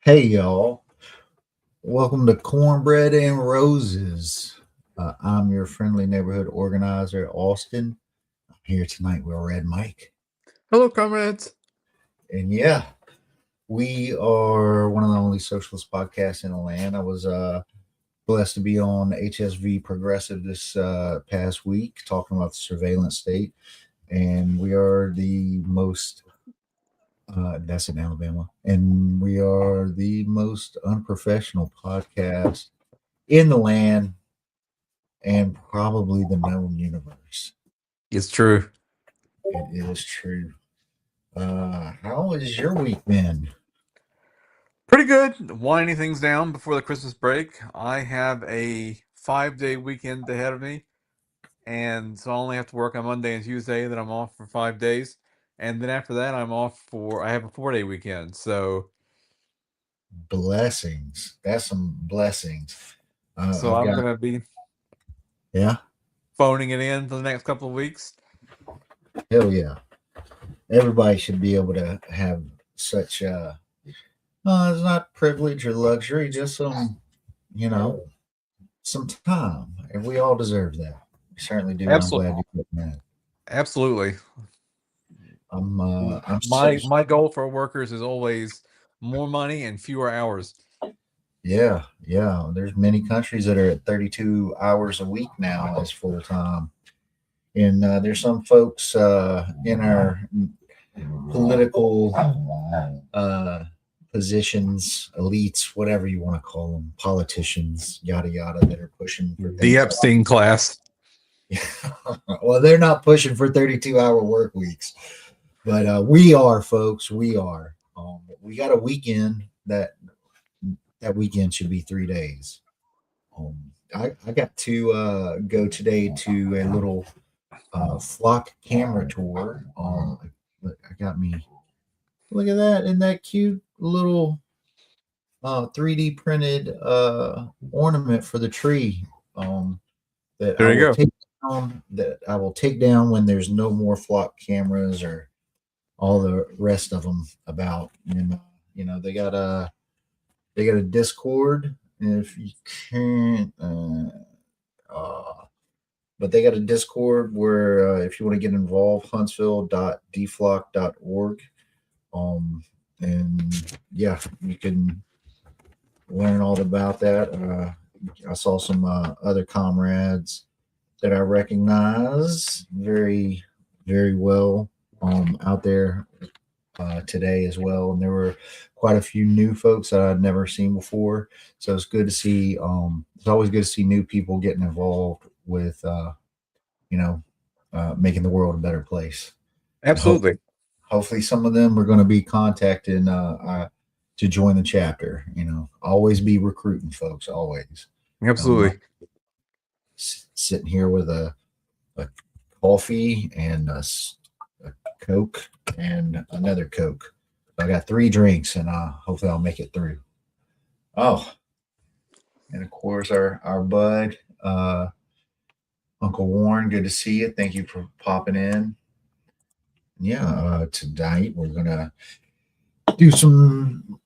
Hey, y'all. Welcome to Cornbread and Roses. I'm your friendly neighborhood organizer, Austin. I'm here tonight with Red Mike. Hello, comrades. And yeah, we are one of the only socialist podcasts in the land. I was blessed to be on HSV Progressive this past week talking about the surveillance state. And we are the most that's in Alabama. And we are the most unprofessional podcast in the land and probably the known universe. It's true. It is true. How has your week been? Pretty good. Winding things down before the Christmas break. I have a 5-day weekend ahead of me. And so I only have to work on Monday and Tuesday. Then I'm off for 5 days. And then after that, I have a 4-day weekend. So Blessings. That's some blessings. I've I'm got, going to be yeah, phoning it in for the next couple of weeks. hell yeah. Everybody should be able to have such, it's not privilege or luxury, just some time. And we all deserve that. We certainly do. And I'm Absolutely. glad you put that. Absolutely. I'm My goal for workers is always more money and fewer hours. Yeah, yeah. There's many countries that are at 32 hours a week now as full time, and there's some folks in our political positions, elites, whatever you want to call them, politicians, yada yada, that are pushing for The things. Epstein class. Well, they're not pushing for 32-hour work weeks, but we are, folks. We are. We got a weekend that weekend should be 3 days. I got to go today to a little flock camera tour. I got me. Look at that! Isn't that cute? Little 3D printed ornament for the tree. That I There you will go. take down. That I will take down when there's no more flock cameras or all the rest of them about. And they got a Discord. If you can't, but they got a Discord where if you want to get involved, huntsville.dflock.org. And yeah, you can learn all about that. I saw some other comrades that I recognize very, very well out there today as well, and there were quite a few new folks that I'd never seen before. So it's good to see. It's always good to see new people getting involved with, making the world a better place. And Absolutely. hopefully, some of them are going to be contacting to join the chapter. Always be recruiting folks. Always. I'm not Absolutely. sitting here with a coffee and a Coke and another Coke. I got 3 drinks, and hopefully I'll make it through. Oh, and of course our bud, Uncle Warren. Good to see you. Thank you for popping in. Yeah, tonight we're gonna do some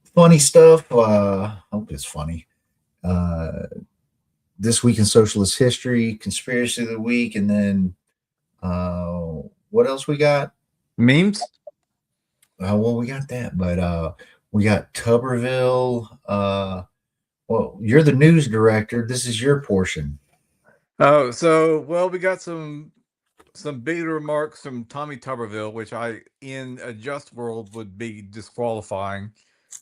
funny stuff. I hope it's funny. Uh, this week in socialist history, conspiracy of the week, and then what else we got? Memes? Well, we got that, but we got Tuberville. Well, you're the news director. This is your portion. Oh, so well, we got some big remarks from Tommy Tuberville, which in a just world, would be disqualifying,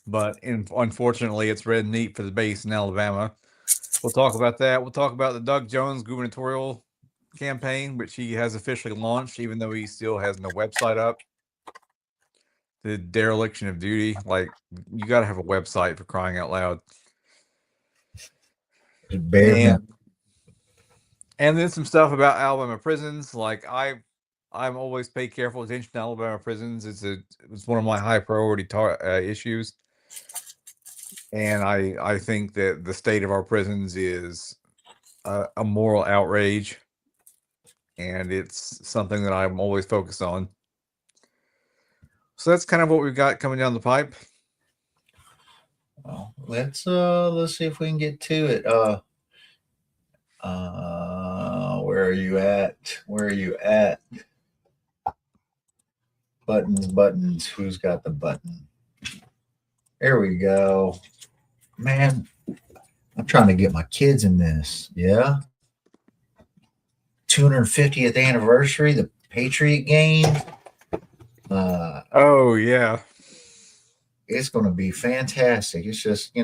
but unfortunately, it's red meat for the base in Alabama. We'll talk about that. We'll talk about the Doug Jones gubernatorial campaign, which he has officially launched, even though he still has no website up. The dereliction of duty, like, you got to have a website, for crying out loud. Bare minimum. And then some stuff about Alabama prisons. Like, I'm always pay careful attention to Alabama prisons. It's one of my high priority issues, and I think that the state of our prisons is a moral outrage, and it's something that I'm always focused on. So that's kind of what we've got coming down the pipe. Well, let's see if we can get to it. Where are you at? Where are you at? Buttons. Who's got the button? There we go. Man, I'm trying to get my kids in this. Yeah. 250th anniversary, the Patriot game. Oh yeah. It's going to be fantastic. It's just, hey,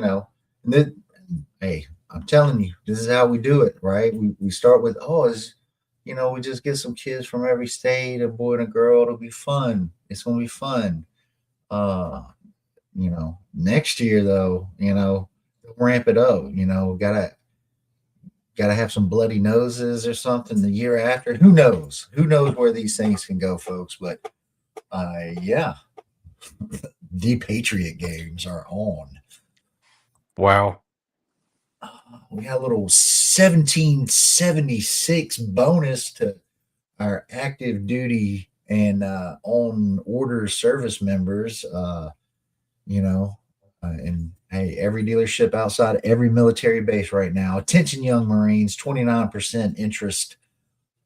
I'm telling you, this is how we do it, right? We start with, we just get some kids from every state, a boy and a girl. It'll be fun. It's going to be fun. Next year though, ramp it up. Gotta have some bloody noses or something the year after. Who knows? Who knows where these things can go, folks? But yeah, the Patriot games are on. Wow. We got a little 1776 bonus to our active duty and on order service members. And hey, every dealership outside every military base right now. Attention, young Marines, 29% interest,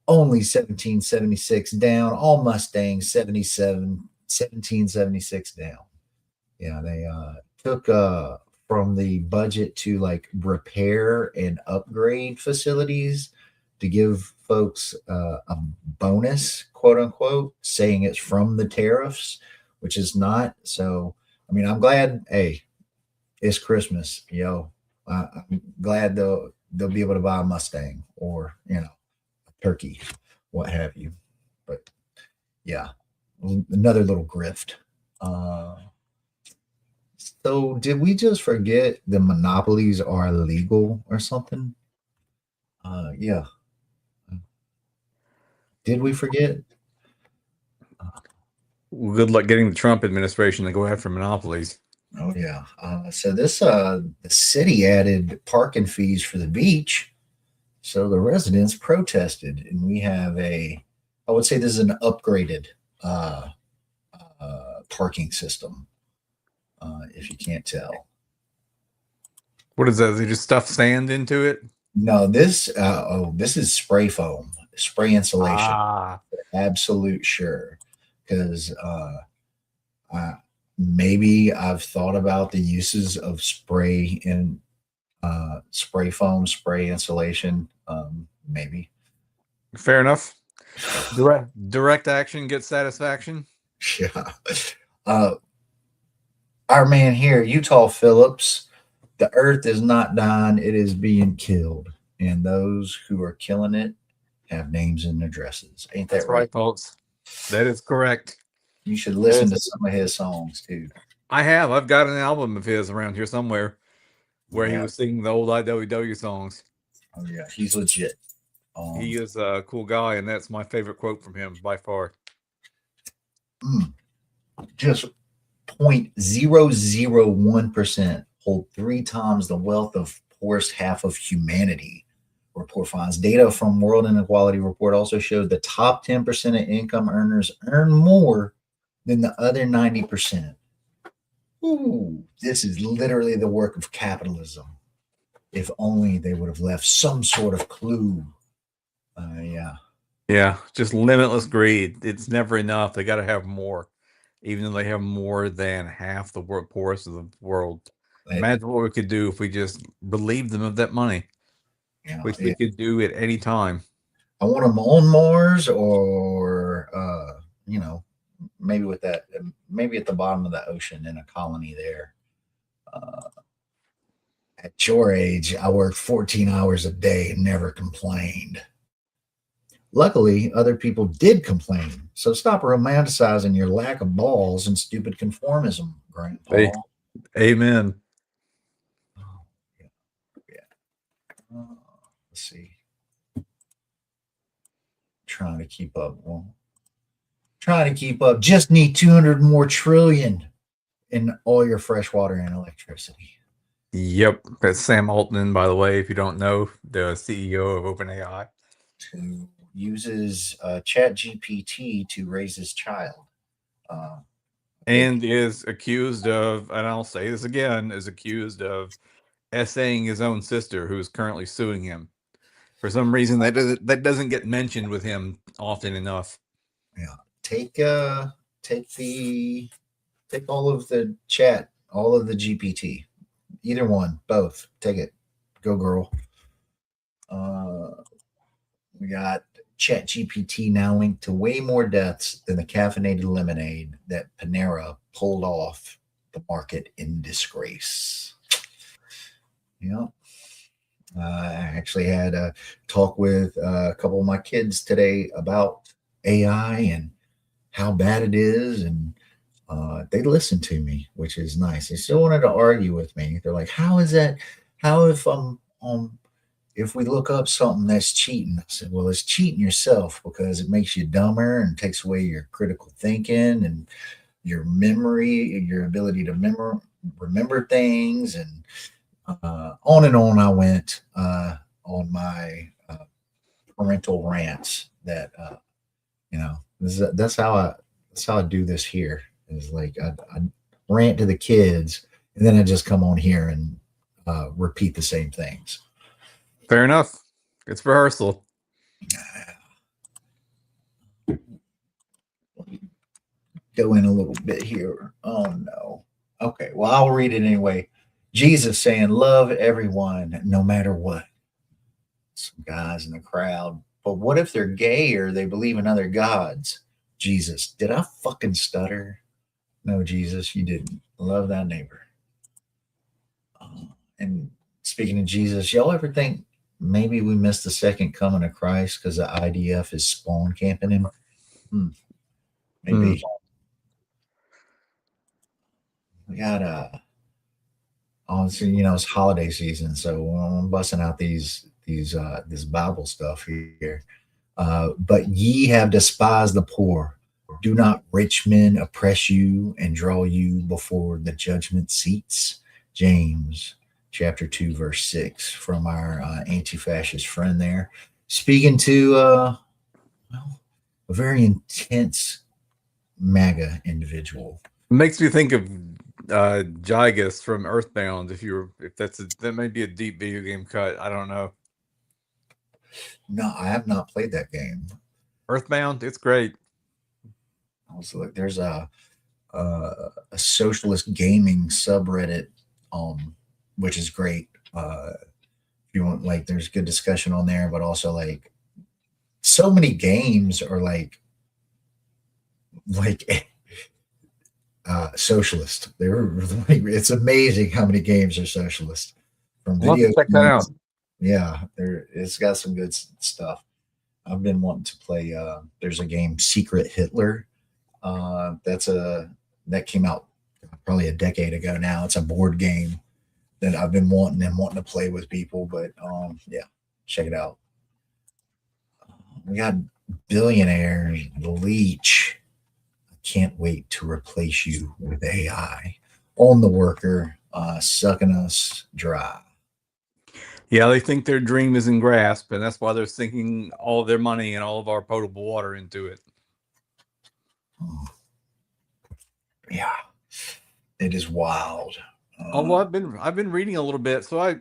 only 1776 down. All Mustangs, 1776 down. Yeah, they took from the budget to like repair and upgrade facilities to give folks a bonus, quote unquote, saying it's from the tariffs, which is not. So, I mean, I'm glad. Hey, it's Christmas, I'm glad they'll be able to buy a Mustang or a turkey, what have you. But yeah, another little grift. So did we just forget the monopolies are illegal or something? Yeah. Did we forget? Good luck getting the Trump administration to go after monopolies. Oh yeah. So this the city added parking fees for the beach. So the residents protested, and we have I would say this is an upgraded parking system. If you can't tell. What is that? They just stuff sand into it? No, this is spray foam, spray insulation. Absolute sure. Because maybe I've thought about the uses of spray in spray foam, spray insulation. Maybe. Fair enough. Direct action gets satisfaction. Yeah. Our man here, Utah Phillips, the earth is not dying, it is being killed. And those who are killing it have names and addresses. Ain't that That's right, folks? That is correct. You should listen to some of his songs too. I have. I've got an album of his around here somewhere where he was singing the old IWW songs. Oh yeah, he's legit. He is a cool guy, and that's my favorite quote from him by far. Just 0.001% hold 3 times the wealth of poorest half of humanity. Report finds data from World Inequality Report also showed the top 10% of income earners earn more than the other 90%. Ooh, this is literally the work of capitalism. If only they would have left some sort of clue. Yeah, just limitless greed. It's never enough. They got to have more, even though they have more than half the poorest of the world. Imagine what we could do if we just relieved them of that money, which we could do at any time. I want them on Mars, or maybe maybe at the bottom of the ocean in a colony there. At your age, I worked 14 hours a day and never complained. Luckily, other people did complain. So stop romanticizing your lack of balls and stupid conformism, Grandpa. Hey, amen. Let's see. Trying to keep up. Just need 200 more trillion in all your fresh water and electricity. Yep. That's Sam Altman, by the way, if you don't know, the CEO of OpenAI. Who uses ChatGPT to raise his child. And is accused of, and I'll say this again, is accused of essaying his own sister, who is currently suing him. For some reason, that doesn't get mentioned with him often enough. Yeah. Take all of the chat, all of the GPT, either one, both. Take it. Go, girl. We got Chat GPT now linked to way more deaths than the caffeinated lemonade that Panera pulled off the market in disgrace. Yeah. I actually had a talk with a couple of my kids today about AI and how bad it is, and they listened to me, which is nice. They still wanted to argue with me. They're like, "How is that? How if we look up something that's cheating?" I said, "Well, it's cheating yourself because it makes you dumber and takes away your critical thinking and your memory, your ability to remember things, and on and on I went on my parental rants that that's how I do this here. Is like I rant to the kids, and then I just come on here and repeat the same things. Fair enough. It's rehearsal. Go in a little bit here. Oh no. Okay, well, I'll read it anyway. Jesus saying, "Love everyone, no matter what." Some guys in the crowd. But what if they're gay or they believe in other gods? Jesus, did I fucking stutter? No, Jesus, you didn't. Love thy neighbor. And speaking of Jesus, y'all ever think maybe we missed the second coming of Christ because the IDF is spawn camping him? Maybe. We got honestly, it's holiday season, so I'm busting out this Bible stuff here. But ye have despised the poor. Do not rich men oppress you and draw you before the judgment seats? James chapter 2, verse 6, from our anti-fascist friend there. Speaking to a very intense MAGA individual. It makes me think of Gigas from Earthbound. If that may be a deep video game cut. I don't know. No, I have not played that game. Earthbound, it's great. Also, like, there's a socialist gaming subreddit, which is great. If you want, like, there's good discussion on there, but also like so many games are like socialist. It's amazing how many games are socialist from video. Check that out. Yeah, it's got some good stuff. I've been wanting to play. There's a game, Secret Hitler. That came out probably a decade ago now. It's a board game that I've been wanting to play with people. But yeah, check it out. We got billionaires, the leech. I can't wait to replace you with AI on the worker, sucking us dry. Yeah, they think their dream is in grasp, and that's why they're sinking all of their money and all of our potable water into it. Yeah, it is wild. Well, I've been reading a little bit, so I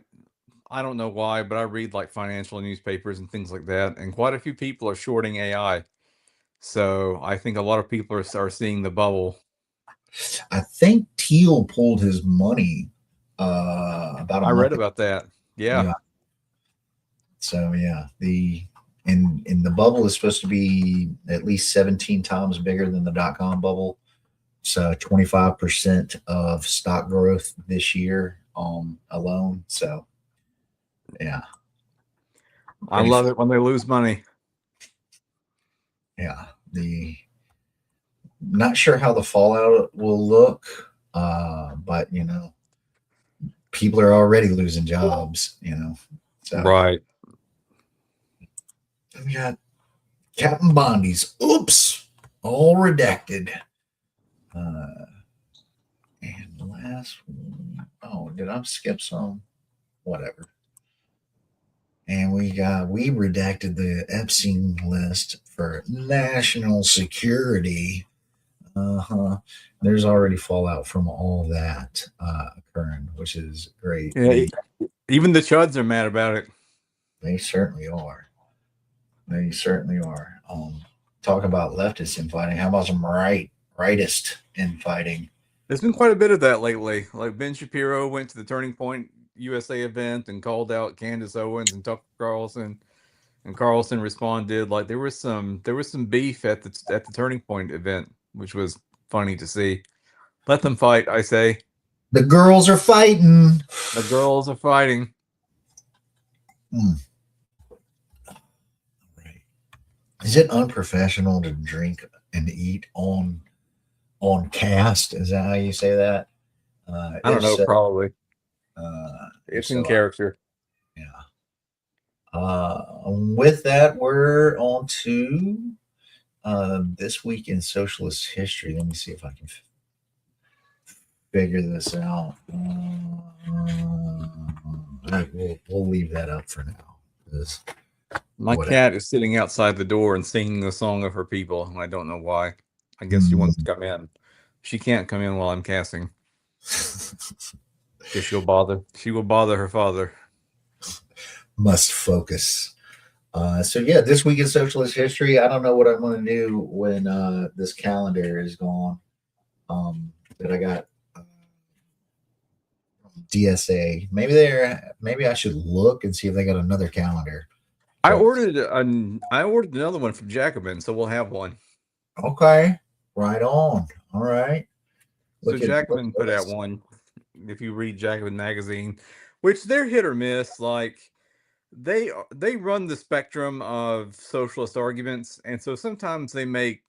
don't know why, but I read like financial newspapers and things like that, and quite a few people are shorting AI. So I think a lot of people are seeing the bubble. I think Teal pulled his money about a month read about that. Yeah. So yeah, the bubble is supposed to be at least 17 times bigger than the .com bubble. So 25% of stock growth this year alone. So yeah. I love it when they lose money. Yeah. Not sure how the fallout will look, but people are already losing jobs, So right. We got Captain Bondi's. Oops, all redacted. And the last one. Oh, did I skip some? Whatever. And we redacted the Epstein list for national security. Uh-huh. There's already fallout from all that occurring, which is great. Yeah, even the chuds are mad about it. They certainly are. They certainly are. Talk about leftist infighting. How about some rightist infighting? There's been quite a bit of that lately. Like Ben Shapiro went to the Turning Point USA event and called out Candace Owens and Tucker Carlson, and Carlson responded. Like there was some beef at the Turning Point event, which was funny to see. Let them fight, I say. The girls are fighting. The girls are fighting. Right. Is it unprofessional to drink and eat on cast? Is that how you say that? I don't know. Probably. It's in character. Yeah. With that, we're on to this week in socialist history. Let me see if I can figure this out. We'll leave that up for now. My cat is sitting outside the door and singing the song of her people, and I don't know why. I guess she wants to come in. She can't come in while I'm casting. Because she will bother her father. Must focus. So yeah, this week in socialist history, I don't know what I'm going to do when this calendar is gone. That I got DSA. Maybe I should look and see if they got another calendar. I ordered another one from Jacobin, so we'll have one. Okay, right on. All right. So Jacobin put out one. If you read Jacobin magazine, which they're hit or miss, like they run the spectrum of socialist arguments, and so sometimes they make,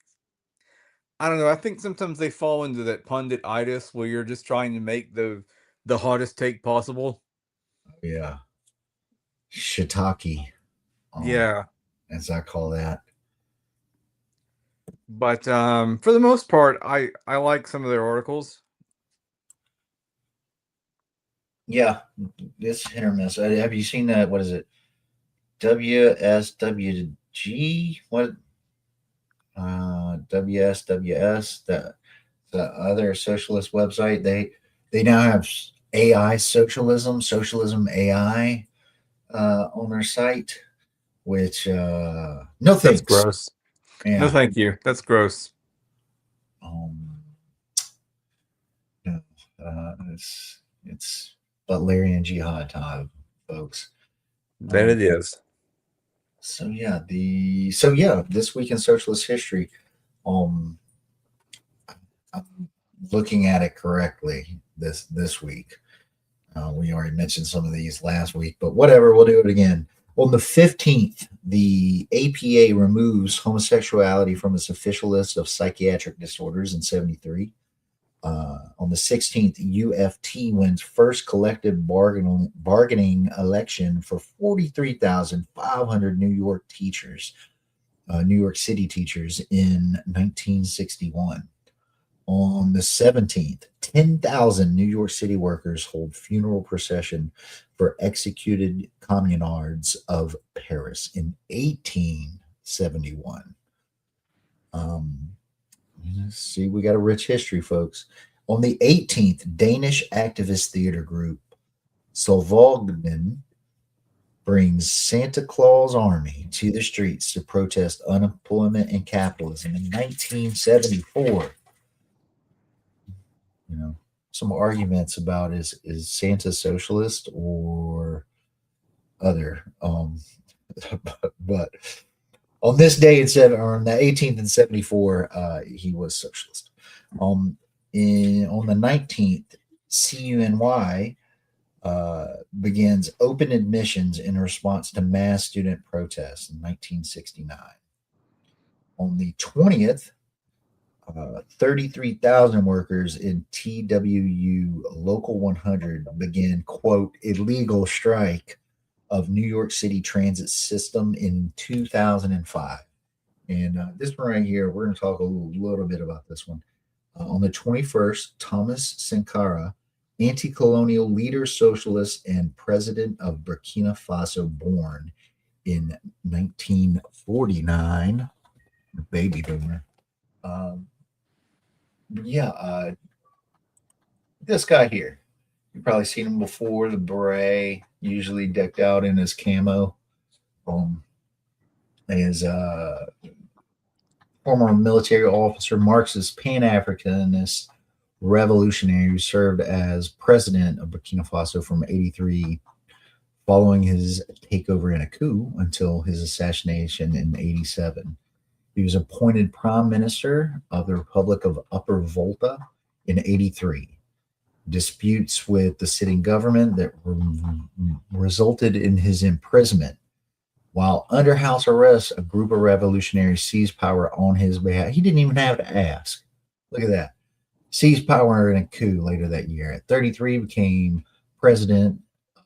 I don't know, I think sometimes they fall into that pundit-itis where you're just trying to make the hottest take possible. Yeah. Shiitake. Yeah. As I call that. But for the most part, I like some of their articles. Yeah, it's hit or miss. Have you seen that? What is it? WSWG? What? WSWS? The other socialist website. They now have AI socialism AI on their site. Which no thanks. That's gross. Yeah. No, thank you. That's gross. No, it's Butlerian jihad time, folks. That it is. So yeah, this week in socialist history, I'm looking at it correctly this week. We already mentioned some of these last week, but whatever, we'll do it again. On the 15th, the APA removes homosexuality from its official list of psychiatric disorders in 73. On the 16th, UFT wins first collective bargaining election for 43,500 New York City teachers in 1961. On the 17th, 10,000 New York City workers hold funeral procession for executed communards of Paris in 1871. Let's see, we got a rich history, folks. On the 18th, Danish activist theater group Solvognen brings Santa Claus Army to the streets to protest unemployment and capitalism in 1974. You know, some arguments about is Santa socialist or other. But on this day on the 18th in 74, he was socialist. On the 19th, CUNY begins open admissions in response to mass student protests in 1969. On the 20th, 33,000 workers in TWU Local 100 begin, quote, illegal strike of New York City transit system in 2005. And this one right here, we're going to talk a little bit about this one. On the 21st, Thomas Sankara, anti-colonial leader, socialist, and president of Burkina Faso, born in 1949, baby boomer. yeah, this guy here. You've probably seen him before. The beret, usually decked out in his camo. His former military officer, Marxist Pan Africanist revolutionary who served as president of Burkina Faso from 83 following his takeover in a coup until his assassination in 87. He was appointed prime minister of the Republic of Upper Volta in 83. Disputes with the sitting government that resulted in his imprisonment. While under house arrest, a group of revolutionaries seized power on his behalf. He didn't even have to ask. Look at that. Seized power in a coup later that year. At 33, became president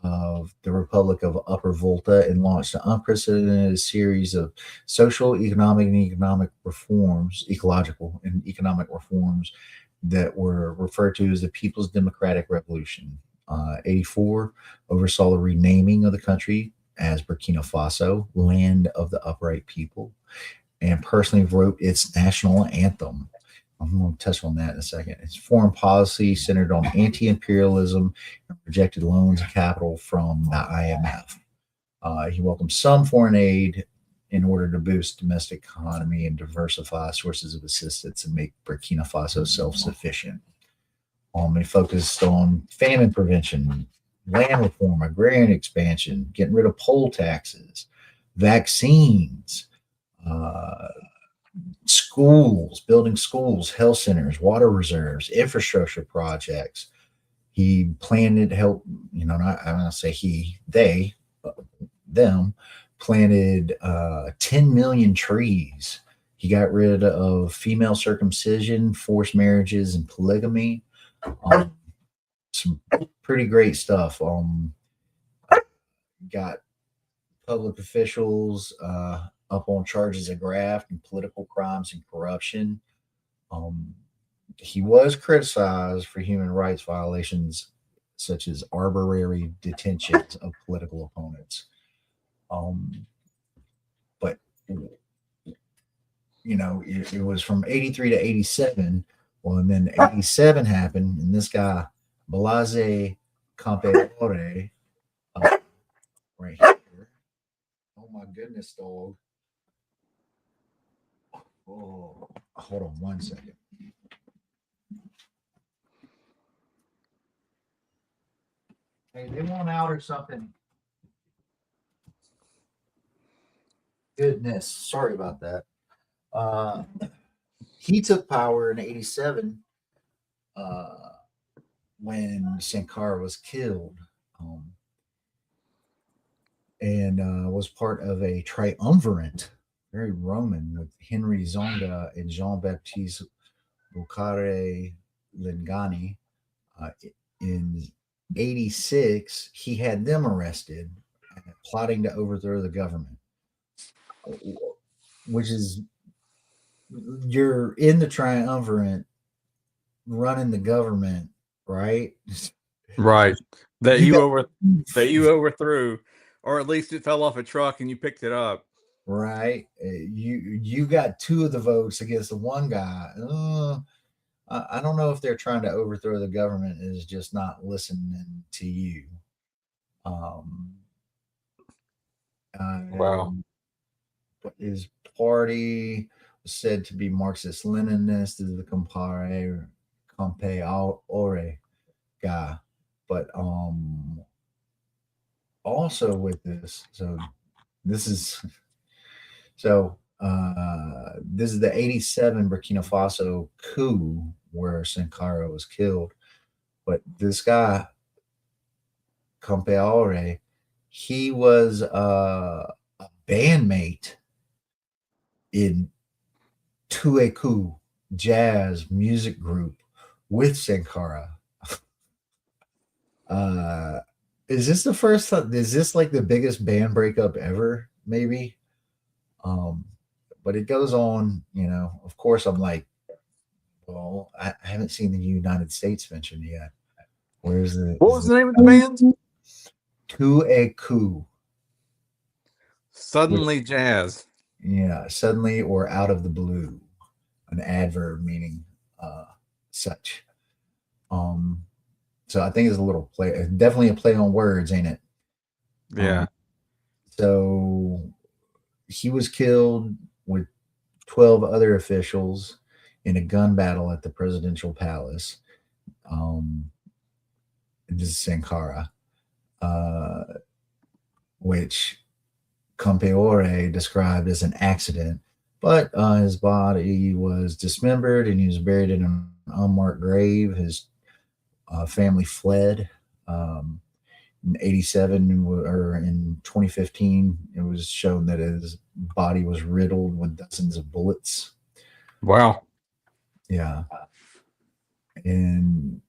of the Republic of Upper Volta and launched an unprecedented series of social, economic reforms, ecological and economic reforms that were referred to as the People's Democratic Revolution. 84 oversaw the renaming of the country as Burkina Faso, Land of the Upright People, and personally wrote its national anthem. I'm going to touch on that in a second. Its foreign policy centered on anti-imperialism and rejected loans and capital from the IMF. He welcomed some foreign aid in order to boost domestic economy and diversify sources of assistance and make Burkina Faso self-sufficient. He focused on famine prevention, land reform, agrarian expansion, getting rid of poll taxes, vaccines, schools, building schools, health centers, water reserves, infrastructure projects. He planned to help, I'm going to say he, they, them, planted 10 million trees. He got rid of female circumcision, forced marriages, and polygamy. Some pretty great stuff. Got public officials up on charges of graft and political crimes and corruption. He was criticized for human rights violations, such as arbitrary detentions of political opponents. But it was from 83 to 87. Well, and then 87 happened, and this guy, Blaise Compaoré, right here. Oh my goodness, dog. Oh, hold on one second. Hey, they want out or something. Goodness, sorry about that. He took power in 87 when Sankara was killed, and was part of a triumvirate, very Roman, with Henry Zonga and Jean-Baptiste Boucare Lingani. In 86, he had them arrested, plotting to overthrow the government, which is, you're in the triumvirate running the government, right? Right. That you overthrew, or at least it fell off a truck and you picked it up. Right. You got two of the votes against the one guy. I don't know if they're trying to overthrow the government, is just not listening to you. Wow. His party was said to be Marxist Leninist, is the Compaoré guy. But also with this, this is the 87 Burkina Faso coup where Sankara was killed. But this guy, Compaoré, he was a bandmate in 2E3 jazz music group with Sankara. Is this the first time? Is this like the biggest band breakup ever? Maybe. But it goes on, of course I'm like, well, I haven't seen the United States mentioned yet. What was the name of the band? 2E3. Suddenly Jazz. Yeah, suddenly or out of the blue. An adverb meaning such. So I think it's a little play, definitely a play on words, ain't it? Yeah. So he was killed with 12 other officials in a gun battle at the presidential palace. This is Sankara, which Campeore described as an accident, but his body was dismembered and he was buried in an unmarked grave. His family fled. In 87 or in 2015, it was shown that his body was riddled with dozens of bullets. Wow. Yeah. And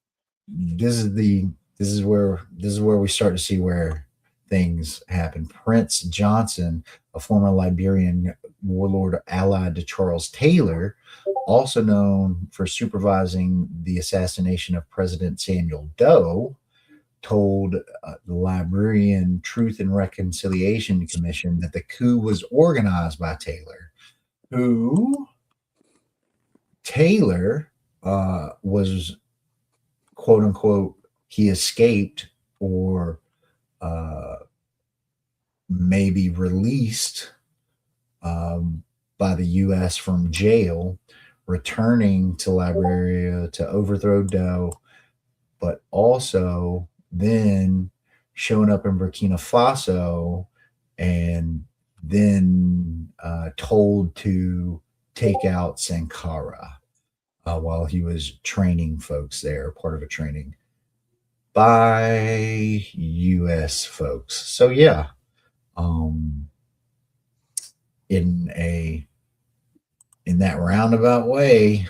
this is where we start to see where things happen. Prince Johnson, a former Liberian warlord allied to Charles Taylor, also known for supervising the assassination of President Samuel Doe, told the Liberian Truth and Reconciliation Commission that the coup was organized by Taylor, who Taylor was, quote unquote, he escaped or maybe released by the U.S. from jail, returning to Liberia to overthrow Doe, but also then showing up in Burkina Faso and then told to take out Sankara while he was training folks there, part of a training by U.S. folks. So yeah, in that roundabout way,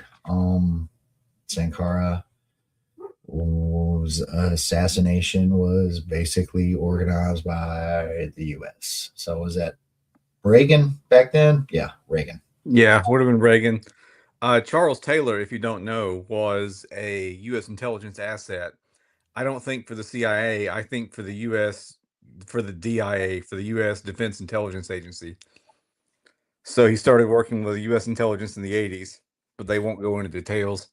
Sankara assassination was basically organized by the U.S. So was that Reagan back then? Yeah, Reagan. Yeah, would have been Reagan. Charles Taylor, if you don't know, was a U.S. intelligence asset. I don't think for the CIA. I think for the U.S. for the DIA, for the U.S. Defense Intelligence Agency. So he started working with U.S. intelligence in the 80s, but they won't go into details.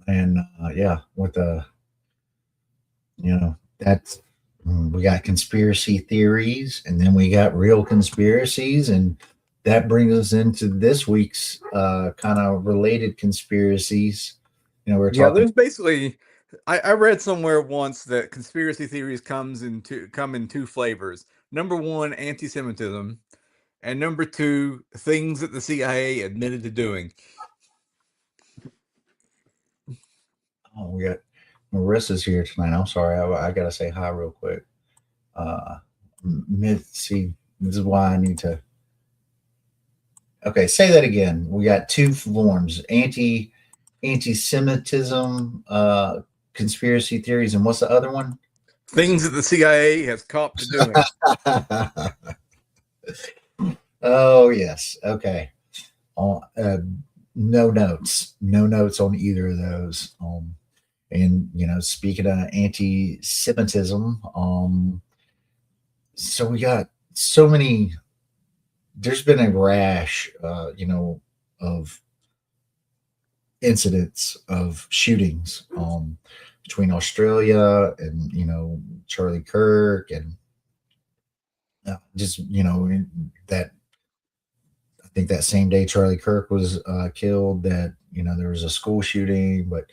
And yeah, with the, that's, we got conspiracy theories and then we got real conspiracies, and that brings us into this week's kind of related conspiracies. We're talking. There's basically, I read somewhere once that conspiracy theories come in two flavors. Number one, anti-Semitism, and number two, things that the CIA admitted to doing. Oh, we got Marissa's here tonight. I'm sorry, I gotta say hi real quick. See, this is why I need to. Okay, say that again. We got two forms: anti-Semitism, conspiracy theories, and what's the other one? Things that the CIA has caught to doing. Oh yes, okay. No notes on either of those. And speaking of anti-Semitism, so we got so many. There's been a rash, of incidents of shootings between Australia and Charlie Kirk, and just that. I think that same day Charlie Kirk was killed, that there was a school shooting. But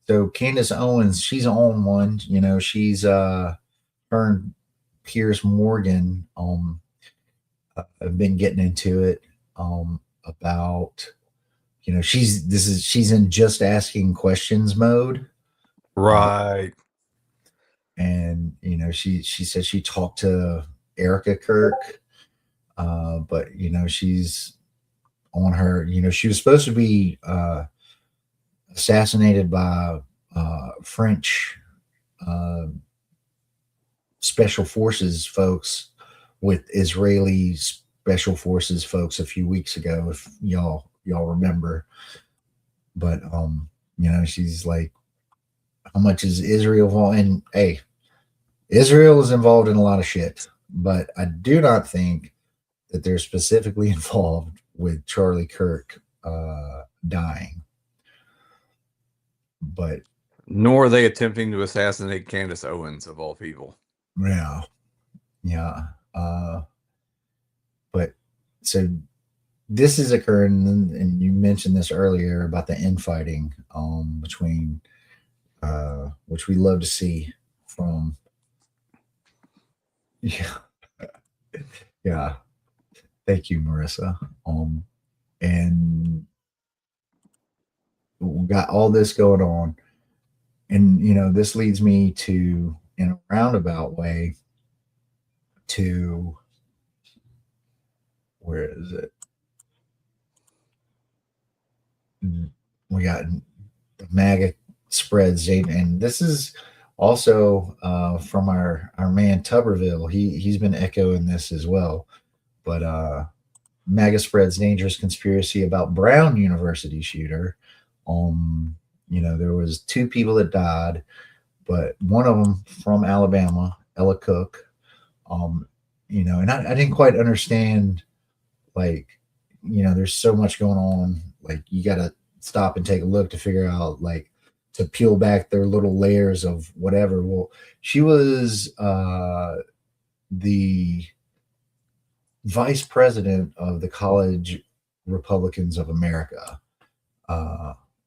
so Candace Owens, she's on one. She's her and Piers Morgan have been getting into it about she's in just asking questions mode, Right. and she said she talked to Erica Kirk, but she's on her. She was supposed to be assassinated by French special forces folks with Israeli special forces folks a few weeks ago, if y'all remember. But she's like, how much is Israel involved? And hey, Israel is involved in a lot of shit, but I do not think that they're specifically involved with Charlie Kirk dying. But nor are they attempting to assassinate Candace Owens, of all people. Yeah. But so this is occurring, and you mentioned this earlier about the infighting between, which we love to see from. Yeah. Thank you, Marissa. And we got all this going on, and this leads me to, in a roundabout way, to where is it? We got the MAGA spreads, and this is also from our man Tuberville. He's been echoing this as well. But MAGA spreads dangerous conspiracy about Brown University shooter. There was 2 people that died, but one of them from Alabama, Ella Cook. And I didn't quite understand, like, there's so much going on. Like, you got to stop and take a look to figure out, like, to peel back their little layers of whatever. Well, she was the vice president of the College Republicans of America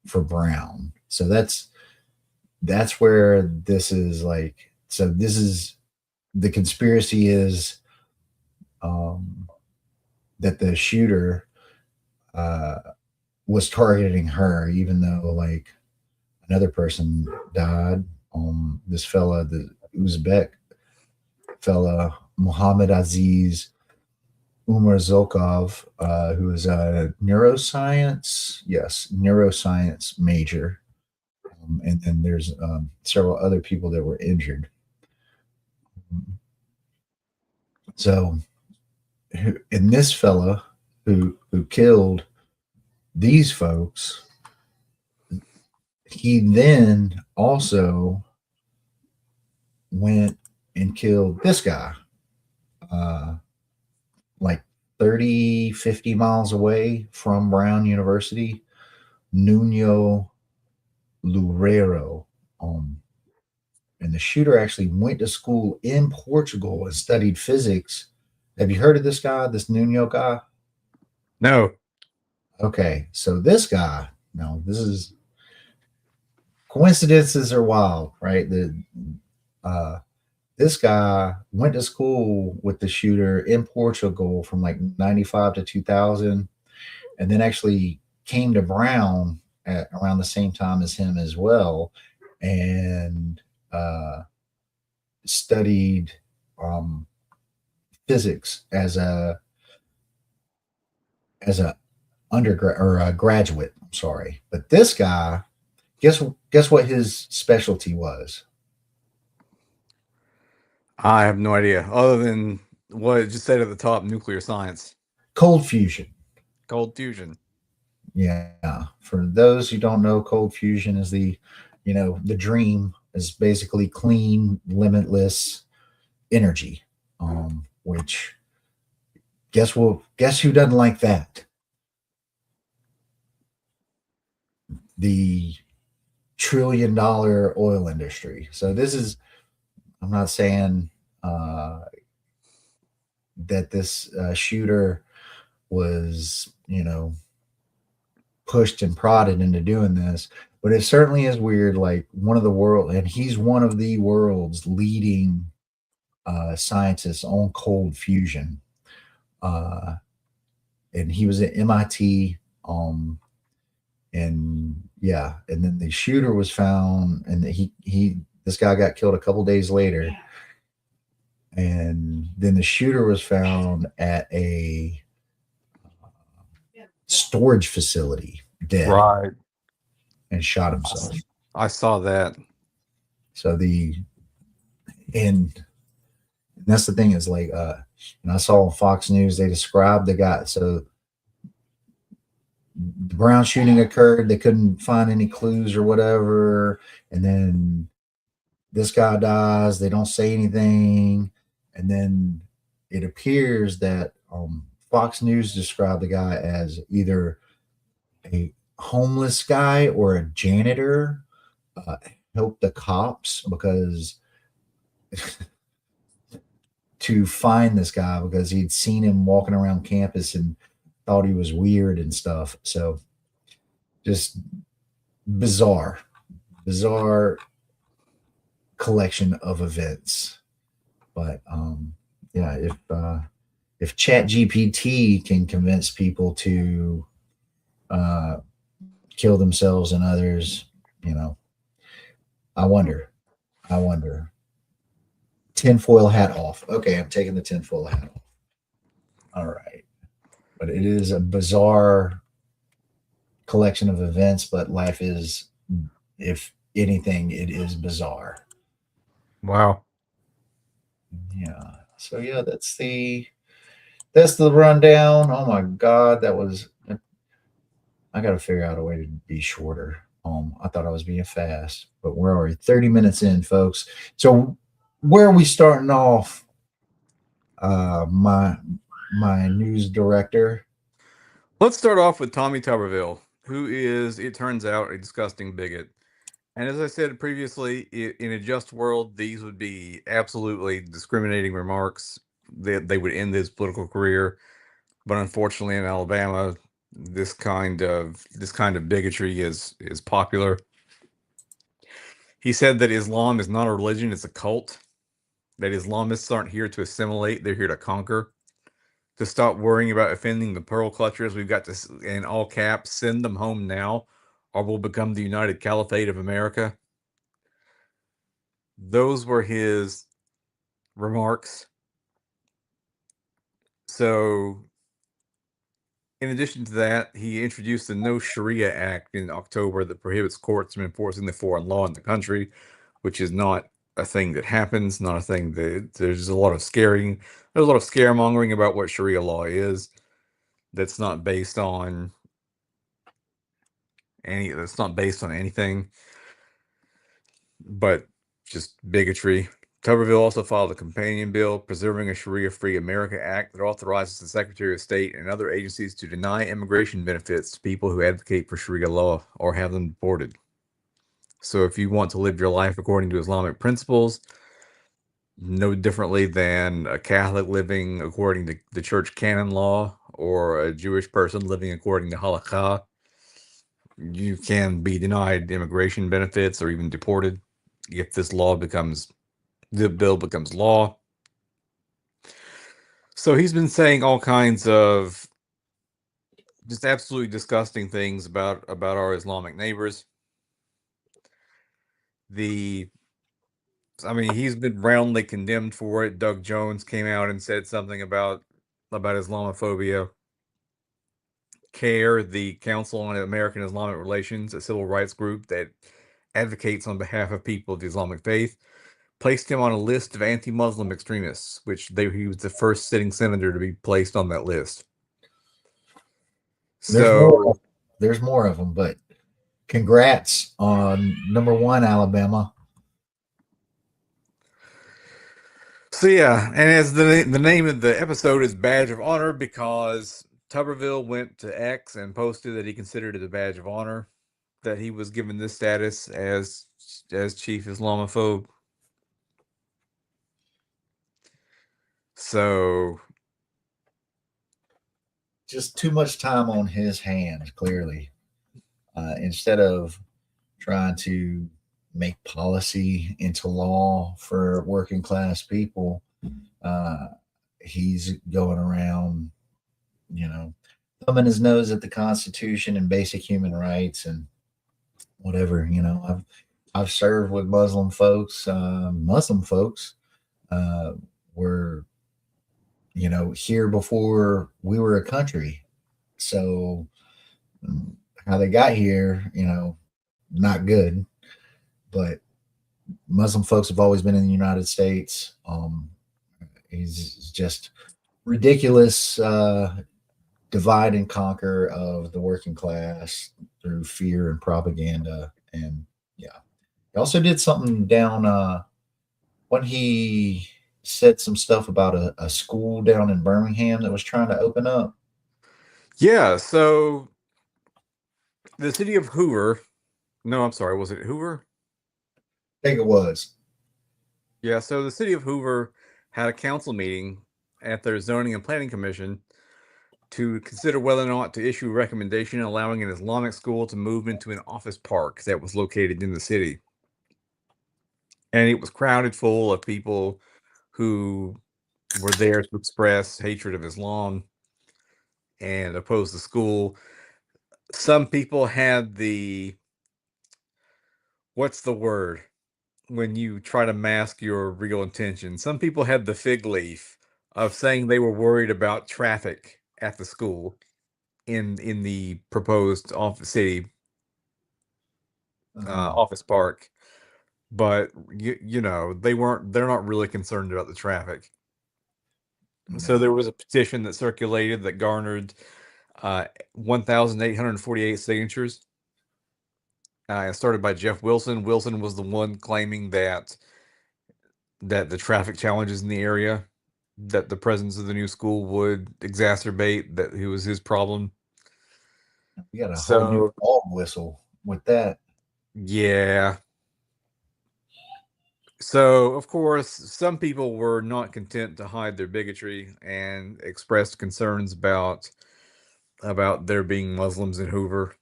for Brown. So that's where this is like. So this is the conspiracy is that the shooter was targeting her, even though like another person died. This fella, the Uzbek fella, Muhammad Aziz Umar Zokov, who is a neuroscience major. And then there's several other people that were injured. So, and this fella who killed these folks, he then also went and killed this guy, like 30, 50 miles away from Brown University, Nuno Loureiro. And the shooter actually went to school in Portugal and studied physics. Have you heard of this guy, this Nuno guy? No. Okay, so this guy, no, this is coincidences are wild, right? This guy went to school with the shooter in Portugal from like 95 to 2000, and then actually came to Brown at around the same time as him as well, and studied physics as a undergrad or a graduate. I'm sorry, but this guy, guess what his specialty was? I have no idea, other than what it just said at the top: nuclear science, cold fusion. Cold fusion. Yeah, for those who don't know, cold fusion is the dream is basically clean, limitless energy. Which guess who doesn't like that? The $1 trillion oil industry. So this is, I'm not saying that this shooter was, pushed and prodded into doing this, but it certainly is weird. Like he's one of the world's leading scientists on cold fusion. And he was at MIT. And then the shooter was found, and this guy got killed a couple days later. And then the shooter was found at a storage facility dead, right, and shot himself. I saw that. So and that's the thing is like, and I saw on Fox News, they described the guy. So the Brown shooting occurred. They couldn't find any clues or whatever. And then this guy dies. They don't say anything. And then it appears that Fox News described the guy as either a homeless guy or a janitor. Helped the cops to find this guy because he'd seen him walking around campus and thought he was weird and stuff. So just bizarre collection of events. But yeah, if Chat GPT can convince people to kill themselves and others, I wonder. Tinfoil hat off. Okay, I'm taking the tinfoil hat off. All right. But it is a bizarre collection of events, but life is, if anything, it is bizarre. Wow. Yeah. So yeah, that's the rundown. Oh my God, I got to figure out a way to be shorter. I thought I was being fast, but we're already 30 minutes in, folks. So where are we starting off? My news director. Let's start off with Tommy Tuberville, who is, it turns out, a disgusting bigot. And as I said previously, in a just world, these would be absolutely discriminating remarks. They would end his political career. But unfortunately, in Alabama, this kind of bigotry is popular. He said that Islam is not a religion; it's a cult. That Islamists aren't here to assimilate; they're here to conquer. To stop worrying about offending the pearl clutchers, we've got to, in all caps, send them home now, or we'll become the United Caliphate of America. Those were his remarks. So, in addition to that, he introduced the No Sharia Act in October that prohibits courts from enforcing the foreign law in the country, which is not a thing that happens, not a thing that there's a lot of scaremongering about what Sharia law is. That's not based on anything, but just bigotry. Tuberville also filed a companion bill, Preserving a Sharia-Free America Act, that authorizes the Secretary of State and other agencies to deny immigration benefits to people who advocate for Sharia law or have them deported. So if you want to live your life according to Islamic principles, no differently than a Catholic living according to the church canon law or a Jewish person living according to halakha, you can be denied immigration benefits or even deported if the bill becomes law. So he's been saying all kinds of just absolutely disgusting things about our Islamic neighbors. He's been roundly condemned for it. Doug Jones came out and said something about Islamophobia. CARE, the Council on American Islamic Relations, a civil rights group that advocates on behalf of people of the Islamic faith, placed him on a list of anti-Muslim extremists, he was the first sitting senator to be placed on that list. There's more of them, but congrats on number 1, Alabama. So yeah, and as the name of the episode is Badge of Honor, because Tuberville went to X and posted that he considered it a badge of honor that he was given this status as chief Islamophobe. So just too much time on his hands, clearly. Instead of trying to make policy into law for working class people, he's going around, thumbing his nose at the Constitution and basic human rights and whatever. I've served with Muslim folks. Muslim folks were, here before we were a country. So how they got here, not good. But Muslim folks have always been in the United States. He's just ridiculous divide and conquer of the working class through fear and propaganda. And yeah, he also did something down when he said some stuff about a school down in Birmingham that was trying to open up. Yeah, so the city of Hoover, no, I'm sorry, was it Hoover? I think it was. Yeah, so the city of Hoover had a council meeting at their zoning and planning commission to consider whether or not to issue a recommendation allowing an Islamic school to move into an office park that was located in the city. And it was crowded full of people who were there to express hatred of Islam and oppose the school. Some people had what's the word when you try to mask your real intention? Some people had the fig leaf of saying they were worried about traffic at the school in the proposed office city office park, but they're not really concerned about the traffic. So No. there was a petition that circulated that garnered 1,848 signatures. Started by Jeff Wilson. Wilson was the one claiming that the traffic challenges in the area, that the presence of the new school would exacerbate, that it was his problem. We got a whole new So dog whistle with that. yeah. So of course, some people were not content to hide their bigotry and expressed concerns about there being Muslims in Hoover.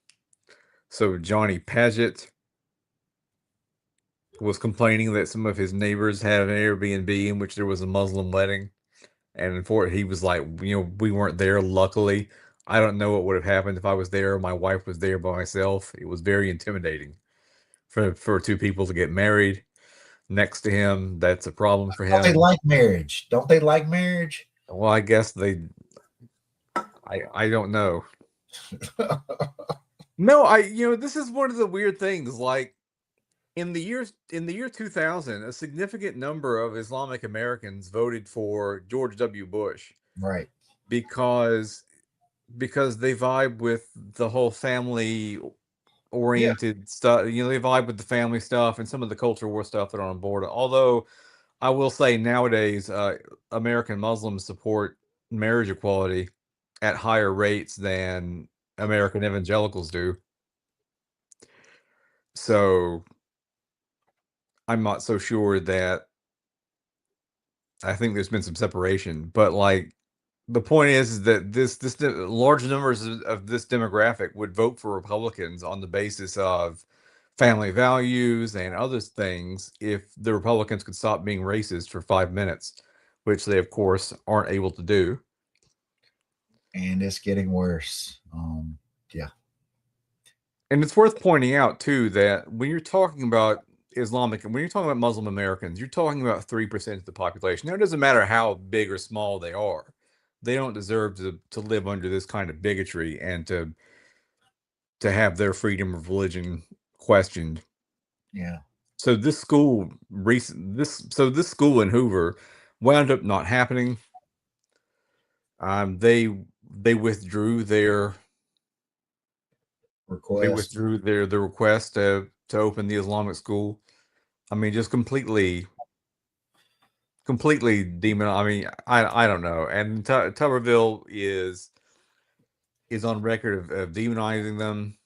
So Johnny Paget was complaining that some of his neighbors had an Airbnb in which there was a Muslim wedding. And for he was like, we weren't there, luckily. I don't know what would have happened if I was there, my wife was there by myself. It was very intimidating for two people to get married next to him. That's a problem for Don't they him. like marriage? Don't they like marriage? Well, I guess I don't know. No, this is one of the weird things. Like in the year 2000, a significant number of Islamic Americans voted for George W. Bush Right. because they vibe with the whole family Yeah. oriented stuff. They vibe with the family stuff and some of the culture war stuff that are on board. Although I will say nowadays, American Muslims support marriage equality at higher rates than American evangelicals do. So I'm not so sure that I think there's been some separation, but like the point is that large numbers of this demographic would vote for Republicans on the basis of family values and other things if the Republicans could stop being racist for 5 minutes, which they of course aren't able to do. And it's getting worse. Yeah. And it's worth pointing out too that when you're talking about when you're talking about Muslim Americans, you're talking about 3% of the population. Now, it doesn't matter how big or small they are. They don't deserve to live under this kind of bigotry and to have their freedom of religion questioned. Yeah. So this school this school in Hoover wound up not happening. They withdrew their Request. the request to open the Islamic school. I mean, just completely demon. I mean, I don't know. And Tuberville is on record of demonizing them,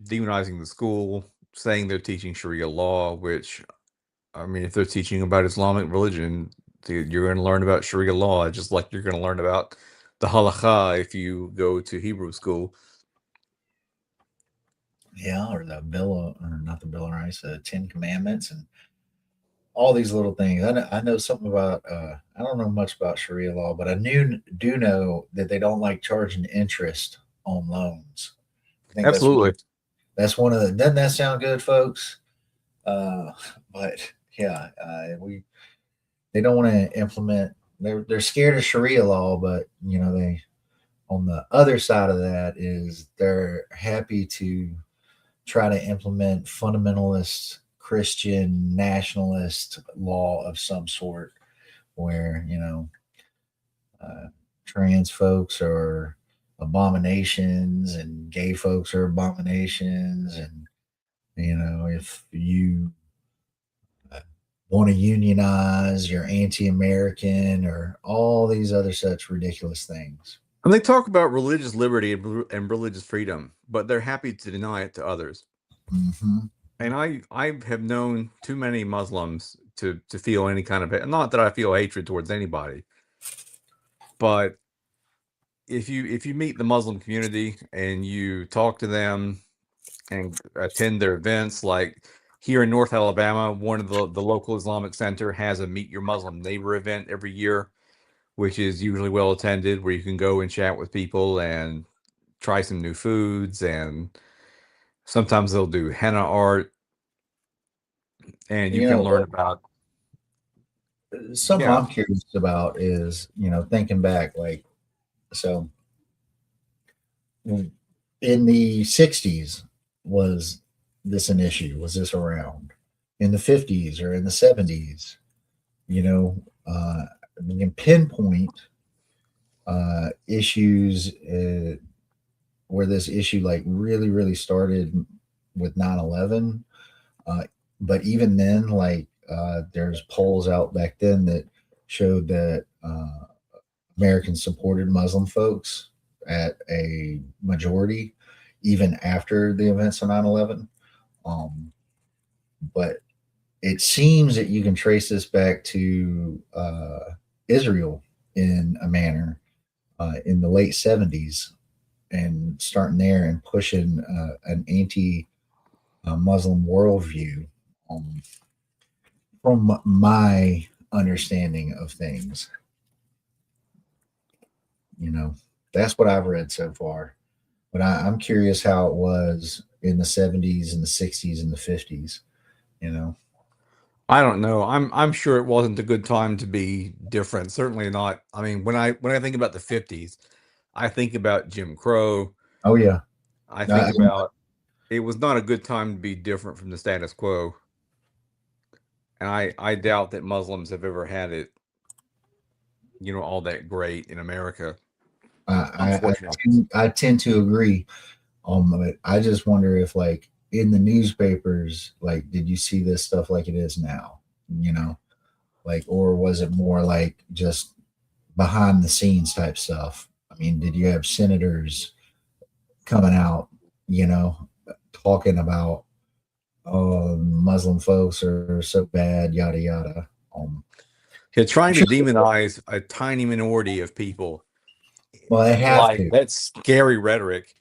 demonizing the school, saying they're teaching Sharia law. Which, I mean, if they're teaching about Islamic religion, you're going to learn about Sharia law, just like you're going to learn about the halakha if you go to Hebrew school. Yeah, or or not the Bill of Rights, the Ten Commandments, and all these little things. I know something about. I don't know much about Sharia law, but I do know that they don't like charging interest on loans. I think Absolutely. that's one of the. Doesn't that sound good, folks? But yeah, they don't want to implement. They're scared of Sharia law, but they on the other side of that is they're happy to try to implement fundamentalist Christian nationalist law of some sort, where trans folks are abominations and gay folks are abominations, and if you want to unionize, you're anti-American, or all these other such ridiculous things. And they talk about religious liberty and religious freedom, but they're happy to deny it to others. Hmm. And I have known too many Muslims to feel any kind of not that I feel hatred towards anybody, but if you meet the Muslim community and you talk to them and attend their events, like here in North Alabama, one of the local Islamic center has a Meet Your Muslim Neighbor event every year, which is usually well attended, where you can go and chat with people and try some new foods, and sometimes they'll do henna art, and you You can know, learn about something yeah. I'm curious about is, thinking back, like, so in the 60s, was this an issue? Was this around? In the 50s or in the 70s? You can pinpoint issues where this issue like really, really started with 9/11. Uh, but even then, like, there's polls out back then that showed that Americans supported Muslim folks at a majority, even after the events of 9/11. Um, but it seems that you can trace this back to Israel in a manner in the late 70s, and starting there and pushing an anti Muslim worldview, um, from my understanding of things. You know, that's what I've read so far. But I'm curious how it was in the 70s and the 60s and the 50s. You know, I don't know. I'm sure it wasn't a good time to be different. Certainly not. I mean, when I think about the 50s, I think about Jim Crow. oh yeah, I think I, about it was not a good time to be different from the status quo. And I doubt that Muslims have ever had it, all that great in America, I, I, I, unfortunately. I tend to agree. But I just wonder if, like, in the newspapers, like, did you see this stuff like it is now? You know, like, or was it more like just behind the scenes type stuff? I mean, did you have senators coming out, you know, talking about, oh, Muslim folks are so bad, yada yada? Yeah, I'm trying to sure. demonize a tiny minority of people, Well, they have like to. that's scary rhetoric.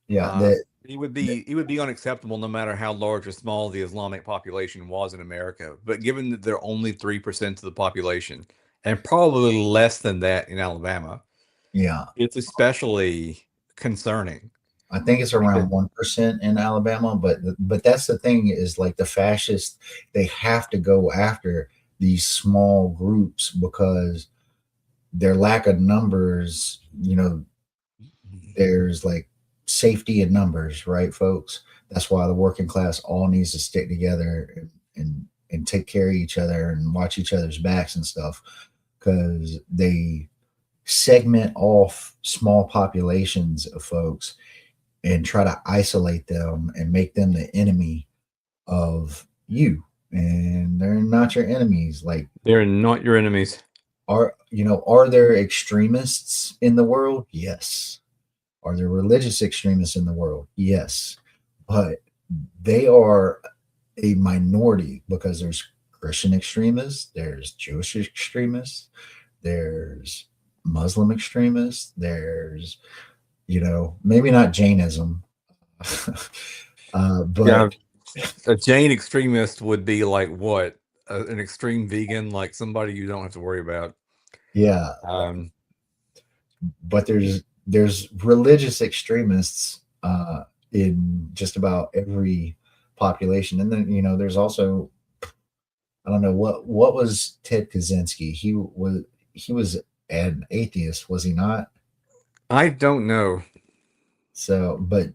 Yeah, that. It would be unacceptable no matter how large or small the Islamic population was in America. But given that they're only 3% of the population, and probably less than that in Alabama, Yeah, it's especially concerning I think it's because around 1% in Alabama, but that's the thing, is like the fascists, they have to go after these small groups because their lack of numbers. There's like safety in numbers, right, folks? That's why the working class all needs to stick together and take care of each other and watch each other's backs and stuff, because they segment off small populations of folks and try to isolate them and make them the enemy of you. And they're not your enemies. Like, they're not your enemies. are there extremists in the world? Yes. Are there religious extremists in the world? Yes. But they are a minority, because there's Christian extremists, there's Jewish extremists, there's Muslim extremists, there's, maybe not Jainism, Yeah, but a Jain extremist would be like what? An extreme vegan, like somebody you don't have to worry about. yeah, Um, but there's religious extremists in just about every population. And then, there's also, I don't know, what was Ted Kaczynski. He was an atheist, was he not? I don't know. So, but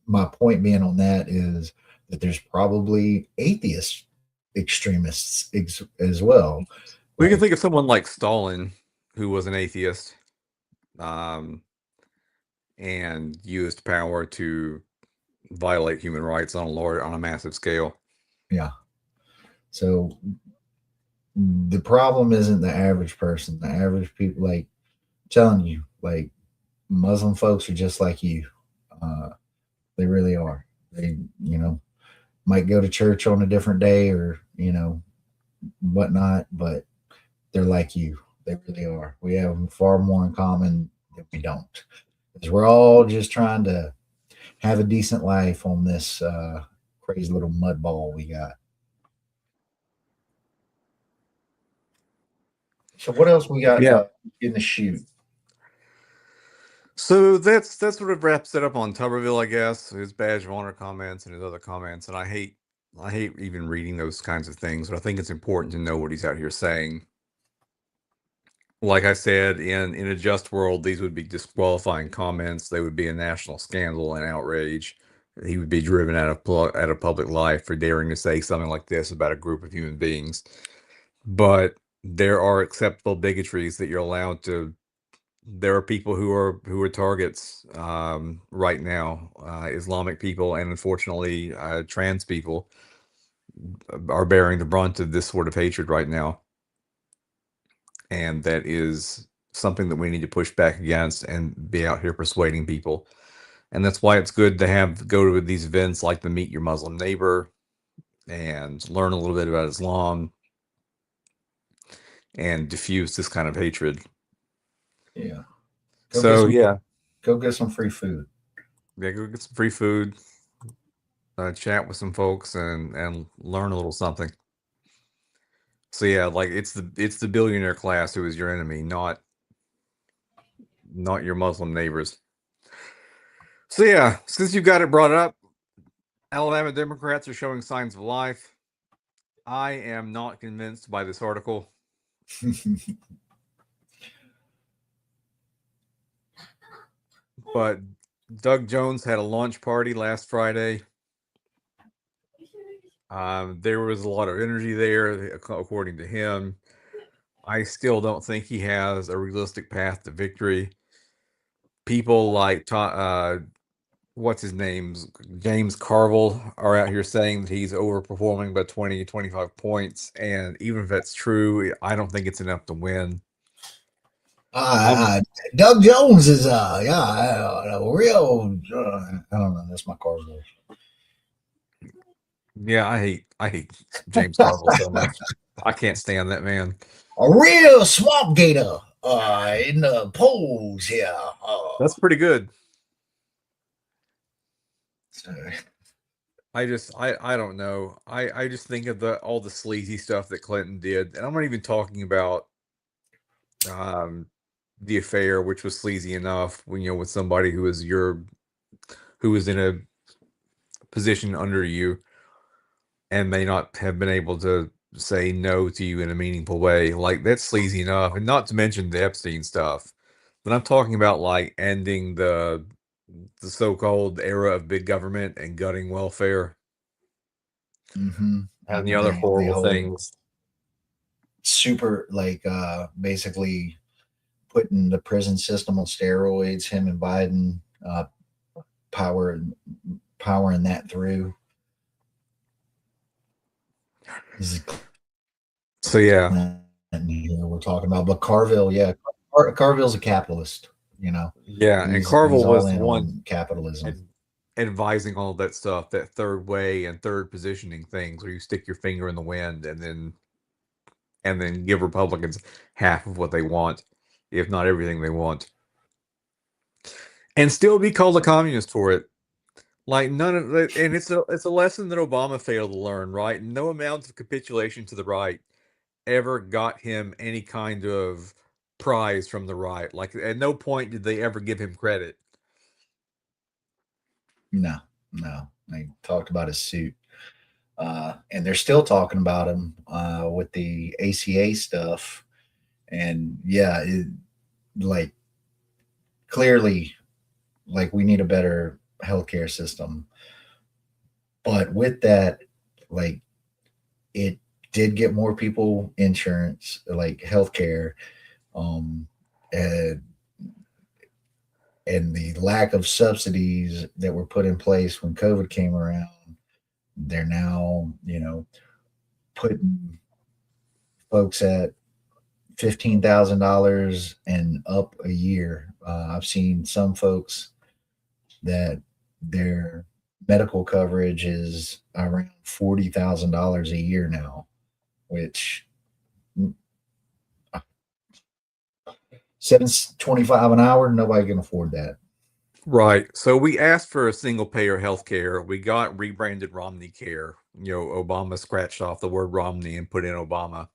my point being on that is that there's probably atheist extremists as well. We can Like, think of someone like Stalin, who was an atheist, um, and used power to violate human rights on a massive scale. yeah. So the problem isn't the average person. The average people, like telling you, like Muslim folks are just like you. Uh, they really are. They, might go to church on a different day or whatnot, but they're like you. They really are. We have far more in common than we don't, because we're all just trying to have a decent life on this crazy little mud ball we got. So what else we got Yeah. in the shoot? So that's sort of wraps it up on Tuberville, I guess. His badge of honor comments and his other comments, and I hate even reading those kinds of things, but I think it's important to know what he's out here saying. Like I said, in a just world, these would be disqualifying comments. They would be a national scandal and outrage. He would be driven out of public life for daring to say something like this about a group of human beings. But there are acceptable bigotries that you're allowed to. There are people who are targets right now. Islamic people and unfortunately trans people are bearing the brunt of this sort of hatred right now, and that is something that we need to push back against and be out here persuading people. And that's why it's good to go to these events like the Meet Your Muslim Neighbor and learn a little bit about Islam and diffuse this kind of hatred. Yeah. Go get some free food. Yeah, go get some free food, chat with some folks, and learn a little something. So yeah, like it's the billionaire class who is your enemy, not your Muslim neighbors. So yeah, since you've got it brought up, Alabama Democrats are showing signs of life. I am not convinced by this article. But Doug Jones had a launch party last Friday. There was a lot of energy there, according to him. I still don't think he has a realistic path to victory. People like what's his name, James Carville, are out here saying that he's overperforming by 20, 25 points. And even if that's true, I don't think it's enough to win. Doug Jones is a real I don't know, that's my Carville. Yeah, I hate James Carville so much. I can't stand that man. A real swamp gator in the polls here. That's pretty good. Sorry. I don't know. I just think of all the sleazy stuff that Clinton did, and I'm not even talking about the affair, which was sleazy enough when with somebody who was in a position under you and may not have been able to say no to you in a meaningful way. Like that's sleazy enough, and not to mention the Epstein stuff. But I'm talking about like ending the so-called era of big government and gutting welfare. Mm-hmm. And the other horrible things. Super, basically putting the prison system on steroids, him and Biden powering that through. So yeah. We're talking about, but Carville, Carville's a capitalist, Yeah, and Carville was the one capitalism. Advising all of that stuff, that third way and third positioning things where you stick your finger in the wind and then give Republicans half of what they want, if not everything they want, and still be called a communist for it. Like none of that, and it's a lesson that Obama failed to learn, right? No amount of capitulation to the right ever got him any kind of prize from the right. Like at no point did they ever give him credit. No. They talked about his suit. And they're still talking about him with the ACA stuff. And yeah, clearly, we need a better healthcare system. But with that, it did get more people insurance, healthcare, and the lack of subsidies that were put in place when COVID came around. They're now, putting folks at $15,000 and up a year. I've seen some folks that their medical coverage is around $40,000 a year now, which 7.25 an hour, nobody can afford that. Right. So we asked for a single payer health care. We got rebranded Romney Care. Obama scratched off the word Romney and put in Obama.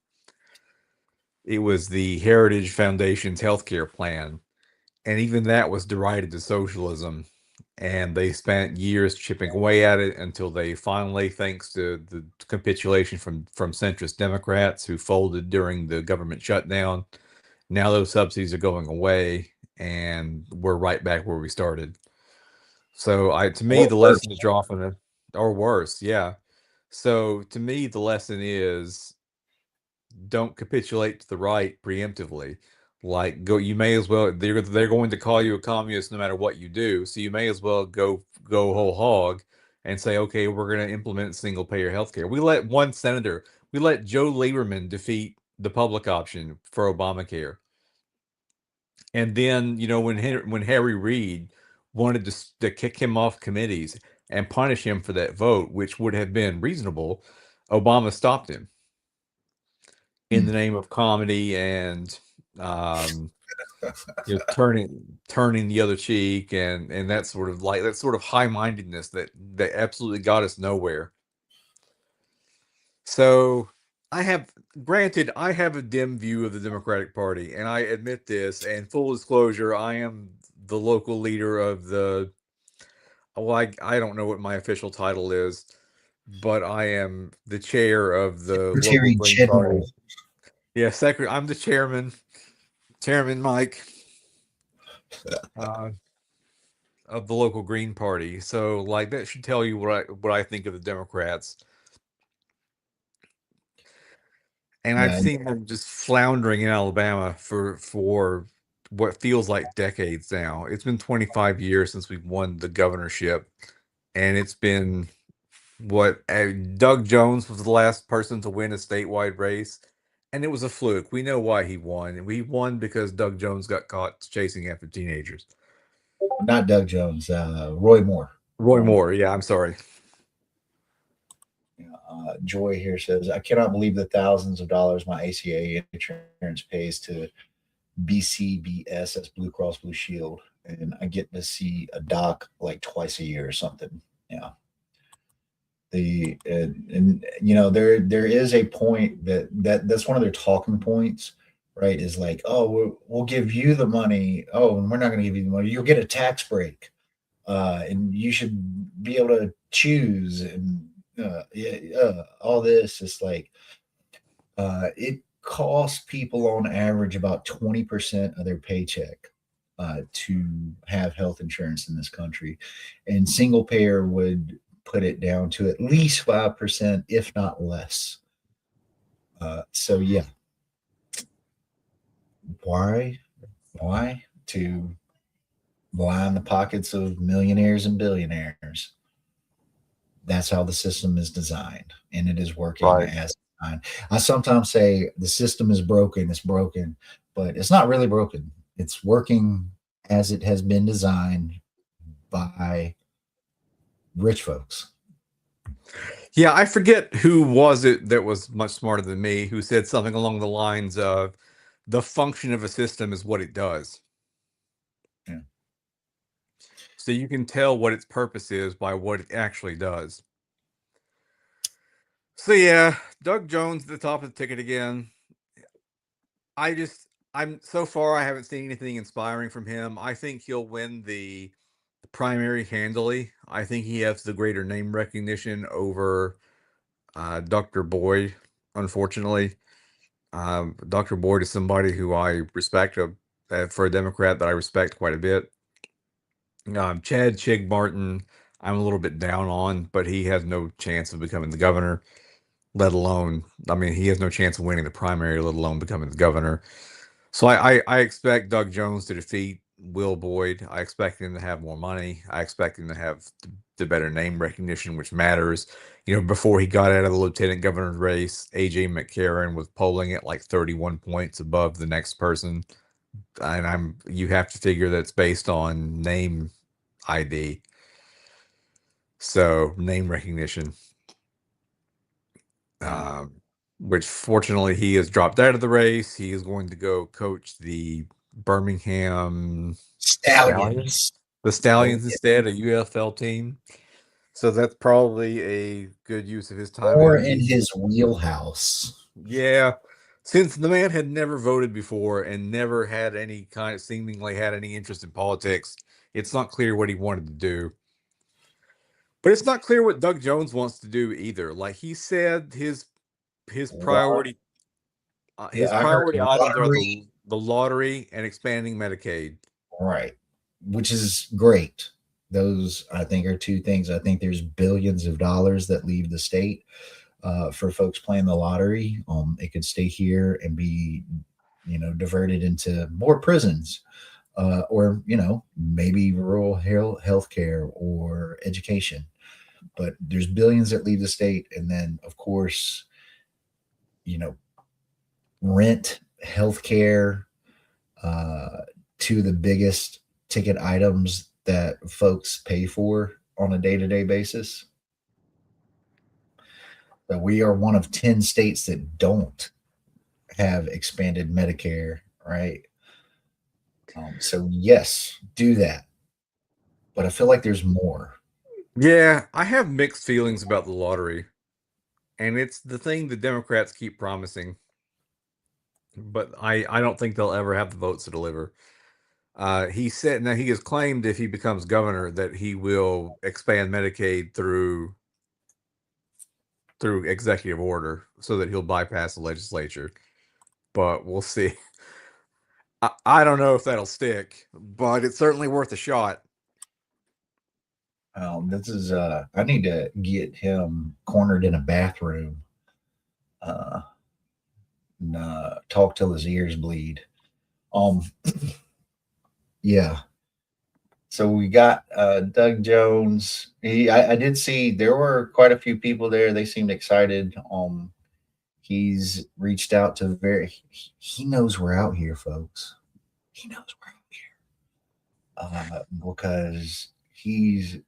It was the Heritage Foundation's healthcare plan. And even that was derided as socialism. And they spent years chipping away at it until they finally, thanks to the capitulation from centrist Democrats who folded during the government shutdown, now those subsidies are going away, and we're right back where we started. So to me, the lesson to draw from it, or worse, yeah. So to me, the lesson is don't capitulate to the right preemptively. Like you may as well, they're going to call you a communist no matter what you do. So you may as well go whole hog and say, okay, we're going to implement single payer healthcare. We let Joe Lieberman defeat the public option for Obamacare. And then, when Harry Reid wanted to kick him off committees and punish him for that vote, which would have been reasonable, Obama stopped him in the name of comedy and turning the other cheek and that sort of high-mindedness that absolutely got us nowhere. So I have a dim view of the Democratic Party, and I admit this, and full disclosure, I am the local leader of I don't know what my official title is, but I am the chair of the local Green Party. Yeah, I'm the chairman Mike, of the local Green Party. So that should tell you what I think of the Democrats. And I've seen them just floundering in Alabama for what feels like decades now. It's been 25 years since we won the governorship, and it's been Doug Jones was the last person to win a statewide race, and it was a fluke. We know why he won, and we won because Doug Jones got caught chasing after teenagers. Not Doug Jones, Roy Moore. Roy Moore, yeah, I'm sorry. Joy here says, I cannot believe the thousands of dollars my ACA insurance pays to BCBS, that's Blue Cross Blue Shield, and I get to see a doc like twice a year or something. Yeah. And there is a point that's one of their talking points, right? Is like, oh, we'll give you the money. Oh, and we're not going to give you the money. You'll get a tax break, and you should be able to choose and all this. It's like it costs people on average about 20% of their paycheck to have health insurance in this country, and single payer would put it down to at least 5%, if not less. So yeah, why to line the pockets of millionaires and billionaires? That's how the system is designed, and it is working as designed. I sometimes say the system is broken. It's broken, but it's not really broken. It's working as it has been designed by rich folks. Yeah, I forget who was it that was much smarter than me who said something along the lines of the function of a system is what it does. Yeah. So you can tell what its purpose is by what it actually does. So yeah, Doug Jones at the top of the ticket again. So far I haven't seen anything inspiring from him. I think he'll win the primary handily. I think he has the greater name recognition over Dr. Boyd, unfortunately. Dr. Boyd is somebody who I respect for a Democrat that I respect quite a bit. Chad Chig Martin, I'm a little bit down on, but he has no chance of becoming the governor, let alone, he has no chance of winning the primary, let alone becoming the governor. So I expect Doug Jones to defeat Will Boyd. I expect him to have more money. I expect him to have the better name recognition, which matters. Before he got out of the lieutenant governor's race, A.J. McCarron was polling at like 31 points above the next person. And you have to figure that's based on name ID. So name recognition. Which fortunately he has dropped out of the race. He is going to go coach the Birmingham Stallions. The Stallions instead, a UFL team. So that's probably a good use of his time. More in his wheelhouse. Yeah. Since the man had never voted before and never had seemingly had any interest in politics, it's not clear what he wanted to do. But it's not clear what Doug Jones wants to do either. Like he said, his priority items are the lottery and expanding Medicaid. Right. Which is great. Those, I think, are two things. I think there's billions of dollars that leave the state for folks playing the lottery. It could stay here and be, diverted into more prisons, or maybe rural health care or education. But there's billions that leave the state, and then of course, rent, healthcare, two of the biggest ticket items that folks pay for on a day-to-day basis. So we are one of 10 states that don't have expanded Medicare, right? So yes, do that. But I feel like there's more. Yeah, I have mixed feelings about the lottery. And it's the thing the Democrats keep promising. But I don't think they'll ever have the votes to deliver. He has claimed if he becomes governor that he will expand Medicaid through executive order so that he'll bypass the legislature. But we'll see. I don't know if that'll stick, but it's certainly worth a shot. This is I need to get him cornered in a bathroom, and talk till his ears bleed. Yeah. So we got Doug Jones. I did see there were quite a few people there. They seemed excited. He's reached out to he knows we're out here, folks. He knows we're out here, because he's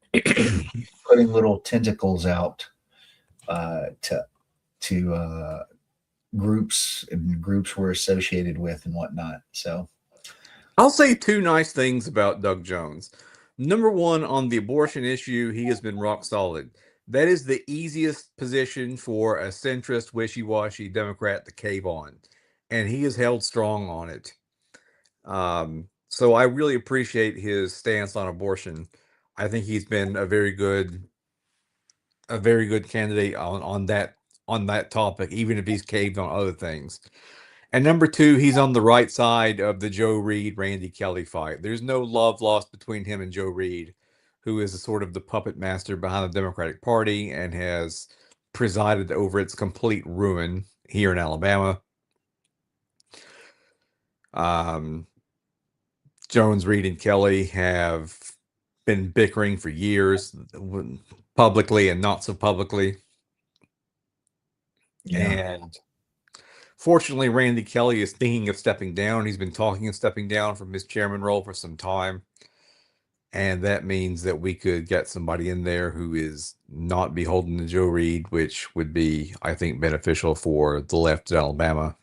putting little tentacles out to groups, and groups we're associated with and whatnot. So I'll say two nice things about Doug Jones. Number one, on the abortion issue, he has been rock solid. That is the easiest position for a centrist, wishy-washy Democrat to cave on, and he has held strong on it. So I really appreciate his stance on abortion. I think he's been a very good candidate on that topic, even if he's caved on other things. And number two, he's on the right side of the Joe Reed, Randy Kelly fight. There's no love lost between him and Joe Reed, who is sort of the puppet master behind the Democratic Party and has presided over its complete ruin here in Alabama. Jones, Reed, and Kelly have been bickering for years, publicly and not so publicly. yeah. And fortunately, Randy Kelly is thinking of stepping down. He's been talking of stepping down from his chairman role for some time. And that means that we could get somebody in there who is not beholden to Joe Reed, which would be, I think, beneficial for the left in Alabama.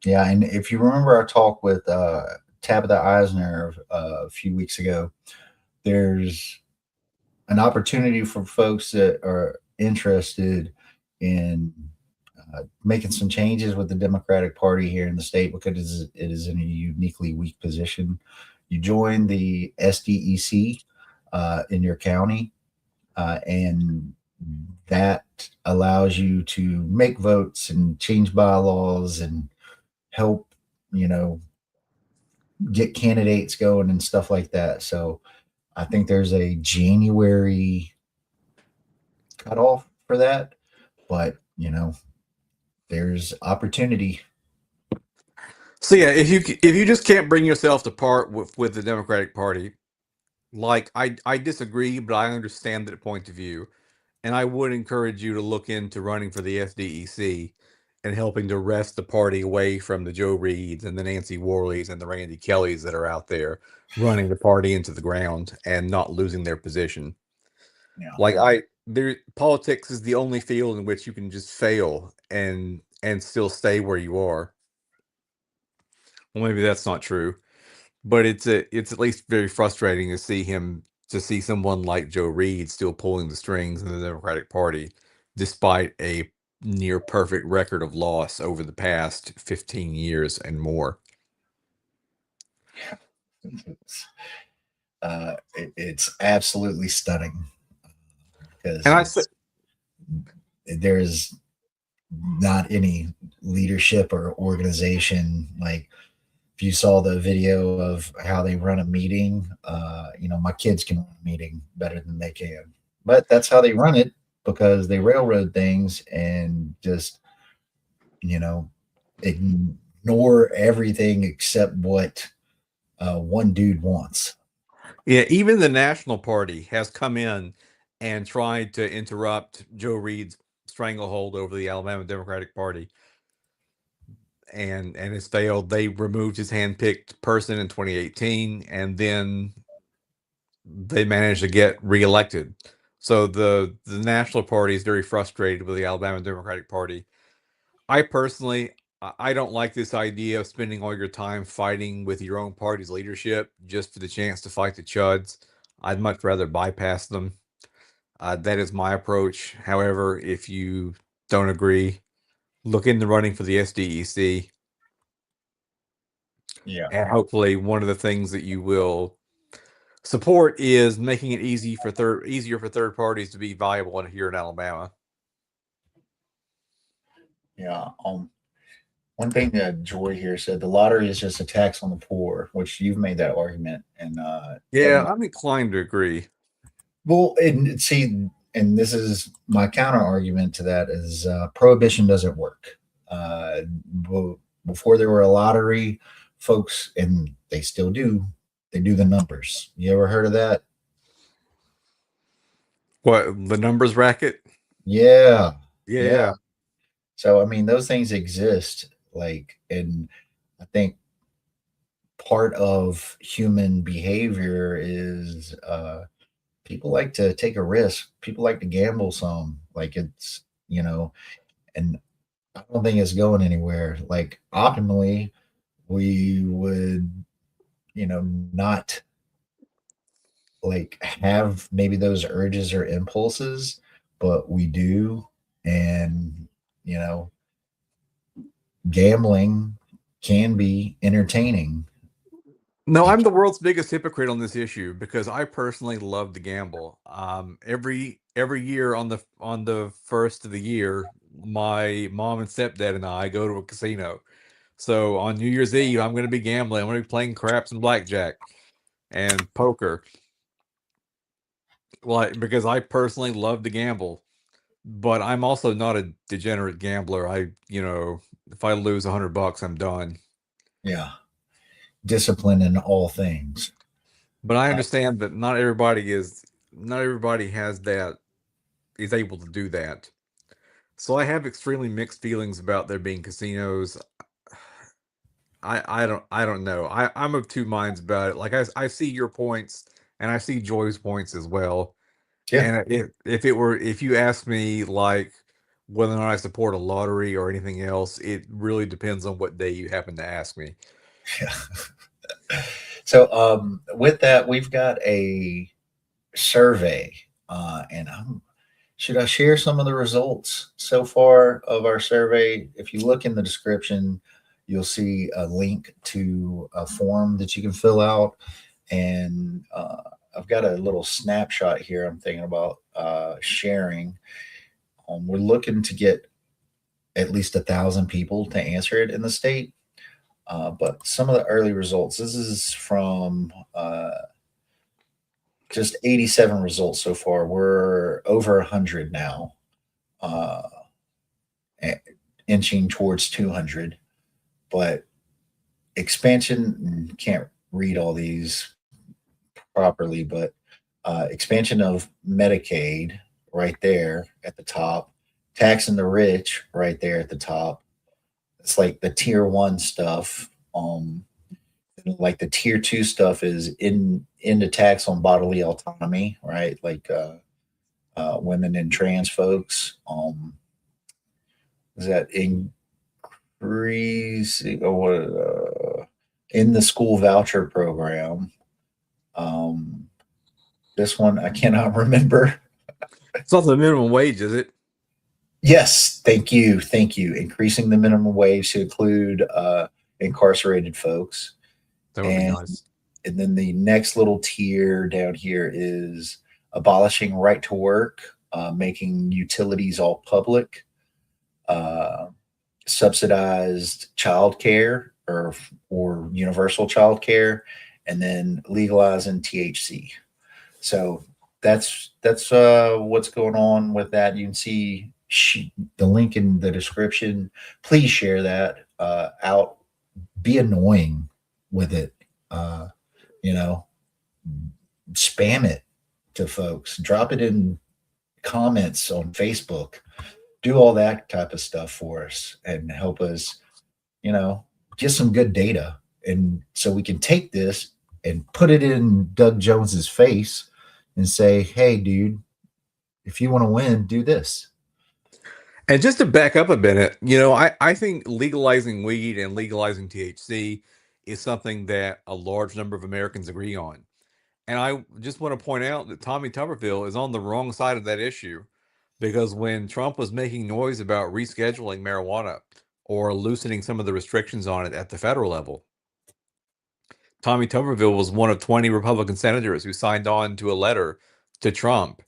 Yeah, and if you remember our talk with Tabitha Eisner a few weeks ago, there's an opportunity for folks that are interested in making some changes with the Democratic Party here in the state, because it is in a uniquely weak position. You join the SDEC in your county, and that allows you to make votes and change bylaws and help, get candidates going and stuff like that. So I think there's a January cutoff for that, but there's opportunity. So yeah, if you just can't bring yourself to part with the Democratic Party, like I disagree, but I understand that point of view, and I would encourage you to look into running for the SDEC and helping to wrest the party away from the Joe Reids and the Nancy Worleys and the Randy Kellys that are out there running the party into the ground and not losing their position. Yeah. Like there, politics is the only field in which you can just fail and still stay where you are. Well, maybe that's not true, but it's at least very frustrating to see someone like Joe Reed still pulling the strings in the Democratic Party, despite a near perfect record of loss over the past 15 years and more. It's absolutely stunning because And I said, there's not any leadership or organization. Like if you saw the video of how they run a meeting, my kids can run a meeting better than they can, but that's how they run it because they railroad things and just, you know, ignore everything except what one dude wants. yeah, even the National Party has come in and tried to interrupt Joe Reed's stranglehold over the Alabama Democratic Party, and has failed. They removed his handpicked person in 2018, and then they managed to get reelected. So the National Party is very frustrated with the Alabama Democratic Party. I personally, I don't like this idea of spending all your time fighting with your own party's leadership just for the chance to fight the chuds. I'd much rather bypass them. That is my approach. However, if you don't agree, look into running for the SDEC. Yeah. And hopefully one of the things that you will support is making it easier for third parties to be viable here in Alabama. Yeah. One thing that Joy here said, the lottery is just a tax on the poor, which you've made that argument. Yeah, I'm inclined to agree. Well, and see, and this is my counter argument to that is prohibition doesn't work. Before there were a lottery, folks, and they still do, they do the numbers. You ever heard of that? What, the numbers racket? Yeah. Yeah. Yeah. So, I mean, those things exist. Like, and I think part of human behavior is people like to take a risk. People like to gamble some. Like it's, and I don't think it's going anywhere. Like optimally, we would, not like have maybe those urges or impulses, but we do. And, you know, gambling can be entertaining. No, I'm the world's biggest hypocrite on this issue because I personally love to gamble. Every year on the first of the year, my mom and stepdad and I go to a casino. So on New Year's Eve, I'm going to be gambling. I'm going to be playing craps and blackjack and poker, like because I personally love to gamble. But I'm also not a degenerate gambler. If I lose $100, I'm done. Yeah. Discipline in all things. But I understand that not everybody has that is able to do that. So I have extremely mixed feelings about there being casinos. I don't know. I'm of two minds about it. Like I see your points and I see Joy's points as well. Yeah. And if you ask me like whether or not I support a lottery or anything else, it really depends on what day you happen to ask me. Yeah. So with that, we've got a survey, and should I share some of the results so far of our survey? If you look in the description, you'll see a link to a form that you can fill out, and I've got a little snapshot here. I'm thinking about sharing. We're looking to get at least 1,000 people to answer it in the state. But some of the early results, this is from just 87 results so far. We're over 100 now, uh, inching towards 200. But expansion, can't read all these properly, but expansion of Medicaid right there at the top, taxing the rich right there at the top. It's like the tier one stuff. Like the tier two stuff is in the tax on bodily autonomy, right? Like women and trans folks. Is that increase in the school voucher program? This one I cannot remember. It's not the minimum wage, is it? Yes, thank you, increasing the minimum wage to include incarcerated folks. That would be nice. And then the next little tier down here is abolishing right to work, making utilities all public, subsidized childcare or universal childcare, and then legalizing THC. So that's what's going on with that. You can see the link in the description. Please share that out. Be annoying with it. You know, spam it to folks. Drop it in comments on Facebook. Do all that type of stuff for us and help us, you know, get some good data. And so we can take this and put it in Doug Jones's face and say, hey, dude, if you want to win, do this. And just to back up a minute, you know, I think legalizing weed and legalizing THC is something that a large number of Americans agree on. And I just want to point out that Tommy Tuberville is on the wrong side of that issue, because when Trump was making noise about rescheduling marijuana or loosening some of the restrictions on it at the federal level, Tommy Tuberville was one of 20 Republican senators who signed on to a letter to Trump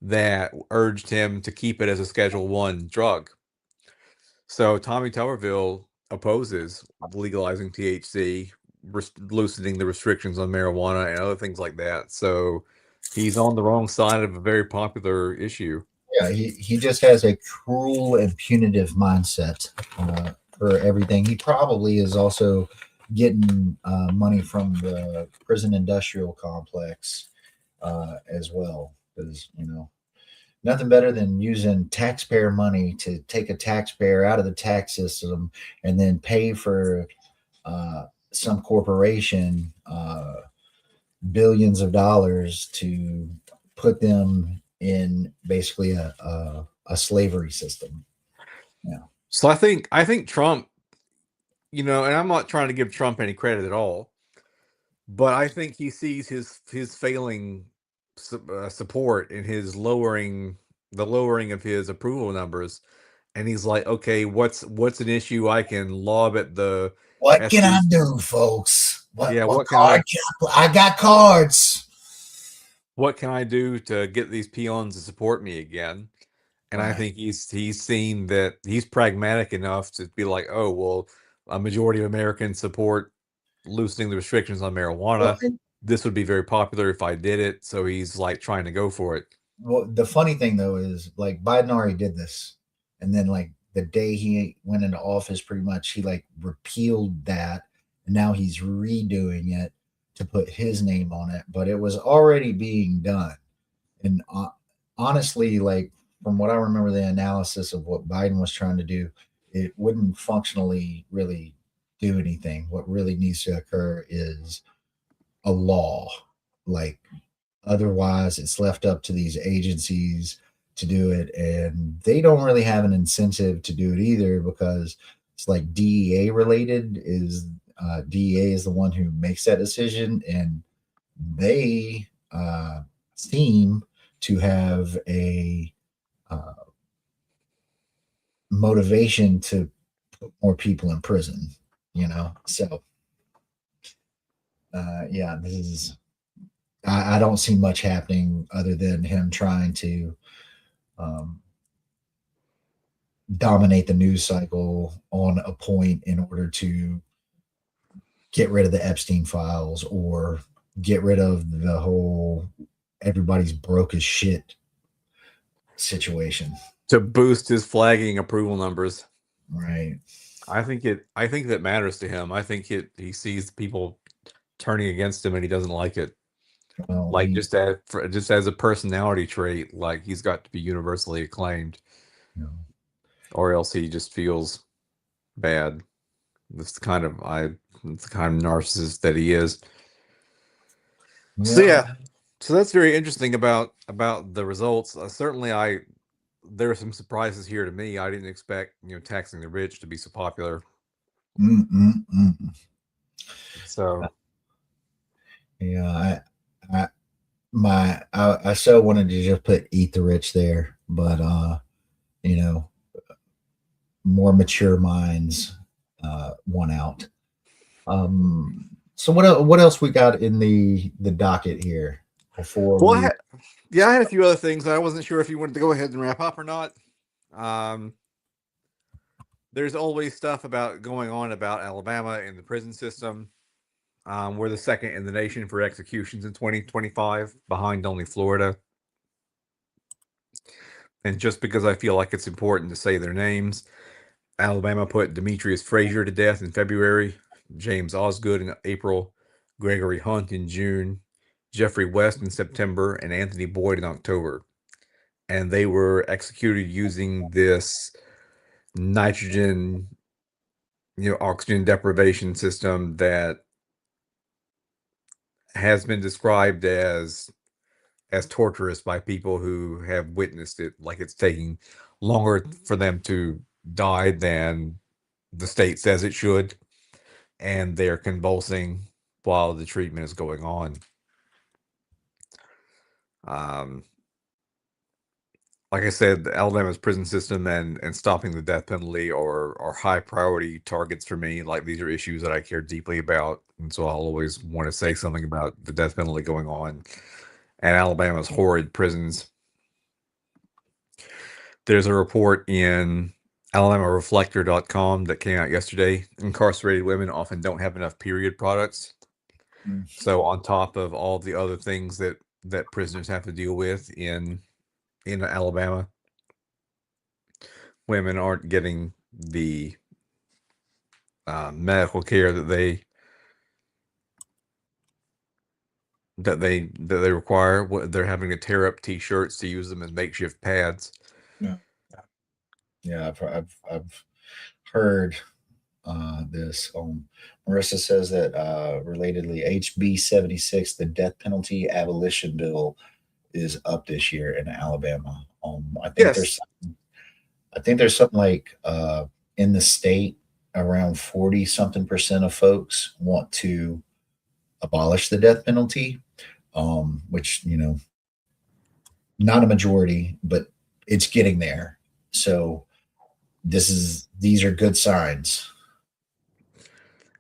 that urged him to keep it as a Schedule 1 drug. So Tommy Tuberville opposes legalizing THC, loosening the restrictions on marijuana and other things like that. So he's on the wrong side of a very popular issue. Yeah, he just has a cruel and punitive mindset for everything. He probably is also getting money from the prison industrial complex as well, because you know, nothing better than using taxpayer money to take a taxpayer out of the tax system and then pay for some corporation billions of dollars to put them in basically a slavery system. Yeah. So I think Trump, you know, and I'm not trying to give Trump any credit at all, but I think he sees his failing support in his lowering of his approval numbers, and he's like, okay, what's an issue I can lob at the what can I do, folks? What card I got cards. What can I do to get these peons to support me again? And right. I think he's seen that he's pragmatic enough to be like, oh, well, a majority of Americans support loosening the restrictions on marijuana. Well, this would be very popular if I did it. So he's like trying to go for it. Well, the funny thing though is like Biden already did this. And then like the day he went into office, pretty much he like repealed that. And now he's redoing it to put his name on it. But it was already being done. And honestly, like from what I remember, the analysis of what Biden was trying to do, it wouldn't functionally really do anything. What really needs to occur is a law. Like otherwise it's left up to these agencies to do it, and they don't really have an incentive to do it either, because it's like DEA related. Is DEA is the one who makes that decision, and they seem to have a motivation to put more people in prison, you know. So yeah, this is I don't see much happening other than him trying to dominate the news cycle on a point in order to get rid of the Epstein files or get rid of the whole everybody's broke as shit situation. To boost his flagging approval numbers. Right. I think that matters to him. I think he sees people turning against him and he doesn't like it. Well, Like just as a personality trait, like he's got to be universally acclaimed, you know, or else he just feels bad. That's the kind of narcissist that he is. So yeah, so that's very interesting about the results. Certainly, there are some surprises here to me. I didn't expect taxing the rich to be so popular. So yeah, I so wanted to just put "eat the rich" there, but you know, more mature minds won out. So what else we got in the docket here before well, we? I had a few other things. I wasn't sure if you wanted to go ahead and wrap up or not. There's always stuff going on about Alabama in the prison system. We're the second in the nation for executions in 2025, behind only Florida. And just because I feel like it's important to say their names, Alabama put Demetrius Frazier to death in February, James Osgood in April, Gregory Hunt in June, Jeffrey West in September, and Anthony Boyd in October. And they were executed using this nitrogen, oxygen deprivation system that has been described as torturous by people who have witnessed it. Like it's taking longer for them to die than the state says it should, and they're convulsing while the treatment is going on. Like I said, Alabama's prison system and stopping the death penalty are high priority targets for me. Like these are issues that I care deeply about, and so I'll always want to say something about the death penalty going on and Alabama's horrid prisons. There's a report in AlabamaReflector.com that came out yesterday. Incarcerated women often don't have enough period products. So on top of all the other things that prisoners have to deal with in Alabama, women aren't getting the medical care that they require. They're having to tear up T-shirts to use them as makeshift pads. Yeah, I've heard this. Marissa says that relatedly, HB 76, the death penalty abolition bill, is up this year in Alabama. I think there's something like in the state around 40 something percent of folks want to abolish the death penalty, which not a majority, but it's getting there. So these are good signs.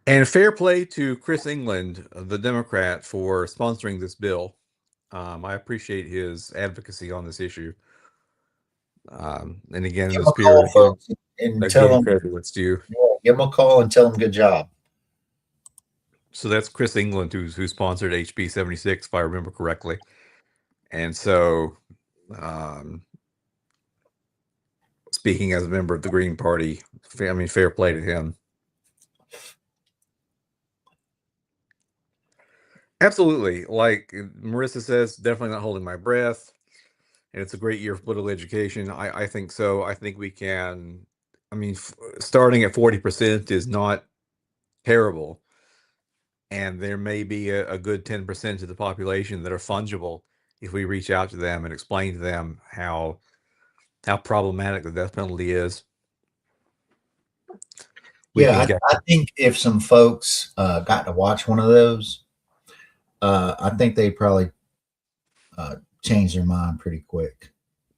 And fair play to Chris England, the Democrat, for sponsoring this bill. I appreciate his advocacy on this issue. And again, Give him a call, folks, and tell them it's due. Give him a call and tell them good job. So that's Chris England who sponsored HB 76, if I remember correctly. And so, speaking as a member of the Green Party, fair play to him. Absolutely. Like Marissa says, definitely not holding my breath. And it's a great year for political education. I think so. I think we can, starting at 40% is not terrible. And there may be a good 10% of the population that are fungible if we reach out to them and explain to them how problematic the death penalty is. I think if some folks got to watch one of those, I think they probably change their mind pretty quick.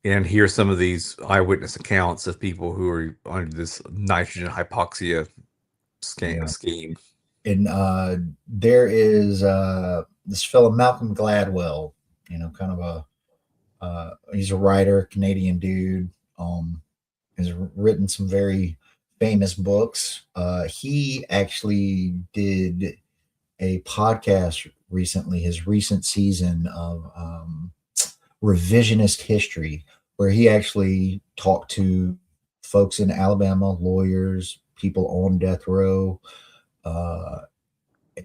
And hear some of these eyewitness accounts of people who are under this nitrogen hypoxia scheme. And there is this fellow Malcolm Gladwell, kind of he's a writer, Canadian dude, has written some very famous books. He actually did a podcast recently, his recent season of revisionist history, where he actually talked to folks in Alabama, lawyers, people on death row,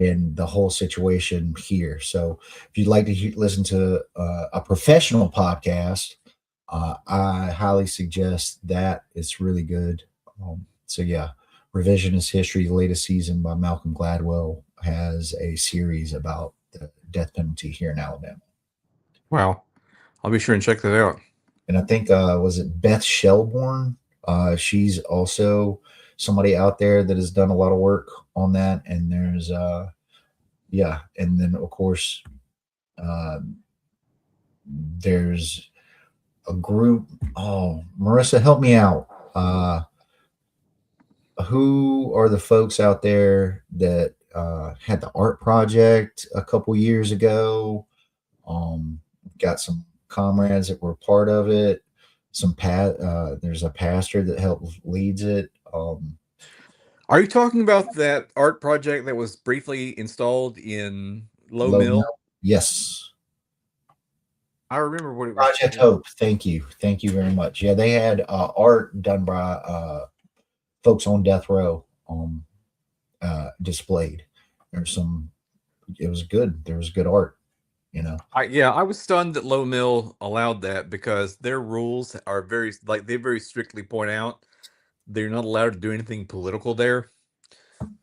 and the whole situation here. So if you'd like to listen to a professional podcast, I highly suggest that. It's really good. So yeah, Revisionist History, the latest season by Malcolm Gladwell, has a series about the death penalty here in Alabama. Wow. I'll be sure and check that out. And I think was it Beth Shelbourne? She's also somebody out there that has done a lot of work on that. And there's yeah, and then of course uh, there's a group. Oh, Marissa, help me out. Who are the folks out there that had the art project a couple years ago? Got some comrades that were part of it. There's a pastor that helped leads it. Are you talking about that art project that was briefly installed in Low Low Mill? Mill. Yes. I remember what it was. Project Hope. Thank you very much. Yeah, they had art done by folks on death row displayed. There's some. It was good. There was good art. You know. I was stunned that Low Mill allowed that because their rules are they very strictly point out they're not allowed to do anything political there.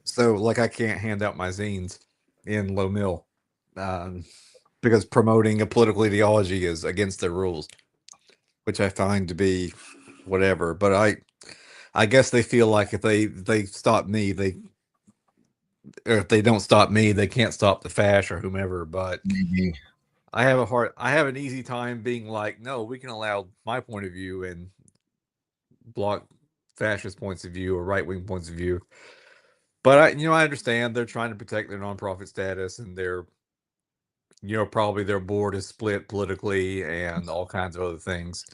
So like I can't hand out my zines in Low Mill because promoting a political ideology is against their rules, which I find to be whatever. But I guess they feel like if they stop me, or if they don't stop me, they can't stop the fash or whomever. But Maybe. I have an easy time being like, no, we can allow my point of view and block fascist points of view or right wing points of view. But I understand they're trying to protect their nonprofit status, and probably their board is split politically and all kinds of other things.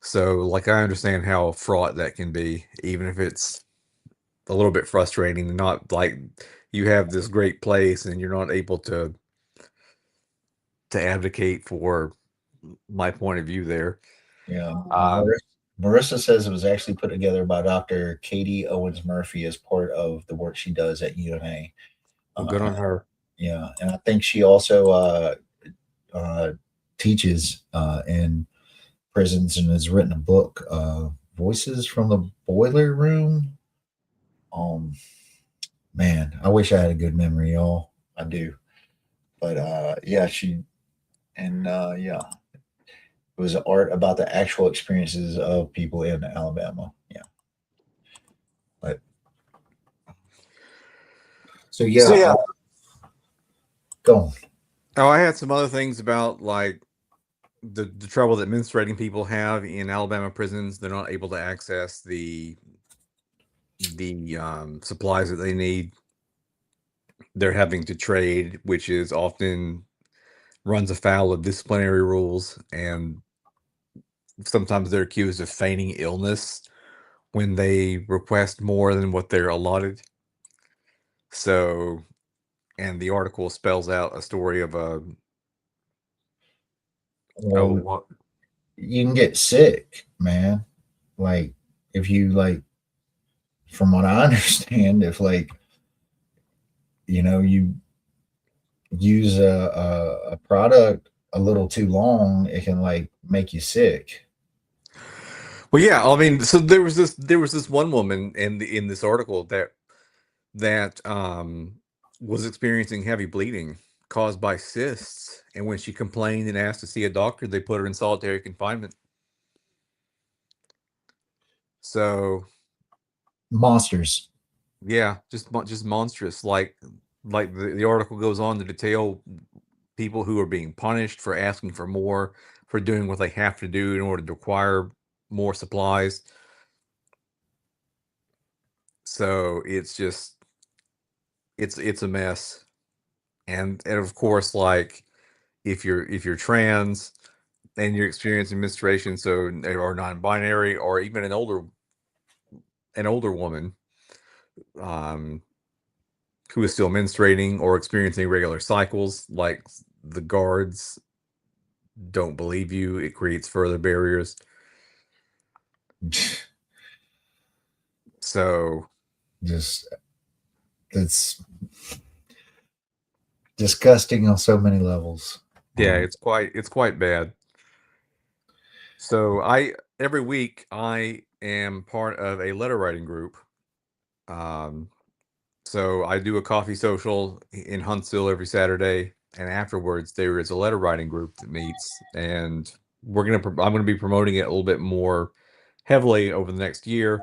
So, like, I understand how fraught that can be, even if it's a little bit frustrating. Not like you have this great place and you're not able to advocate for my point of view there. Yeah. Marissa says it was actually put together by Dr. Katie Owens Murphy as part of the work she does at UNA. Well, good on her. Yeah, and I think she also teaches in prisons and has written a book, "Voices from the Boiler Room." Man, I wish I had a good memory, y'all. I do, but yeah, yeah, it was art about the actual experiences of people in Alabama. Yeah, but so yeah, go on. Oh, I had some other things about like the trouble that menstruating people have in Alabama prisons. They're not able to access the supplies that they need. They're having to trade, which is often runs afoul of disciplinary rules, and sometimes they're accused of feigning illness when they request more than what they're allotted. So, and the article spells out a story of a Well, you can get sick, man. Like if you like, from what I understand, if like you use a product a little too long, it can like make you sick. well, yeah. I mean, so there was this one woman in this article that was experiencing heavy bleeding caused by cysts, and when she complained and asked to see a doctor, they put her in solitary confinement. So Monsters. yeah, just monstrous. Like the article goes on to detail people who are being punished for asking for more, for doing what they have to do in order to acquire more supplies. So it's just it's a mess. And of course, like if you're trans and you're experiencing menstruation, so or non-binary, or even an older woman um who is still menstruating or experiencing regular cycles, like the guards don't believe you, it creates further barriers. So Just it's disgusting on so many levels. Yeah, it's quite bad. So every week I am part of a letter writing group. Um, so I do a coffee social in Huntsville every Saturday, and afterwards there is a letter writing group that meets, and I'm gonna be promoting it a little bit more heavily over the next year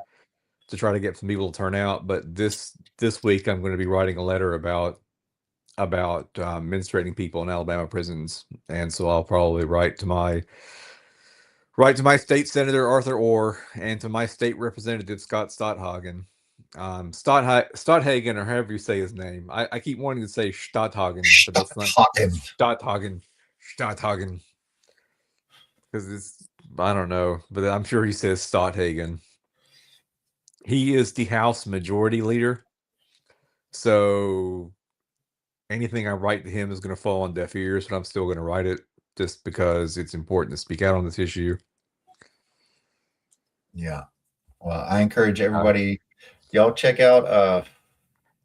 to try to get some people to turn out. But this week I'm going to be writing a letter about menstruating people in Alabama prisons, and so I'll probably write to my state senator Arthur Orr and to my state representative Scott Stothagen. Stothagen, or however you say his name. I keep wanting to say Stothagen, but that's not Talking. Stothagen, because it's, I don't know, but I'm sure he says Stothagen. He is the House Majority Leader, so anything I write to him is going to fall on deaf ears, but I'm still going to write it just because it's important to speak out on this issue. Yeah. Well, I encourage everybody, y'all check out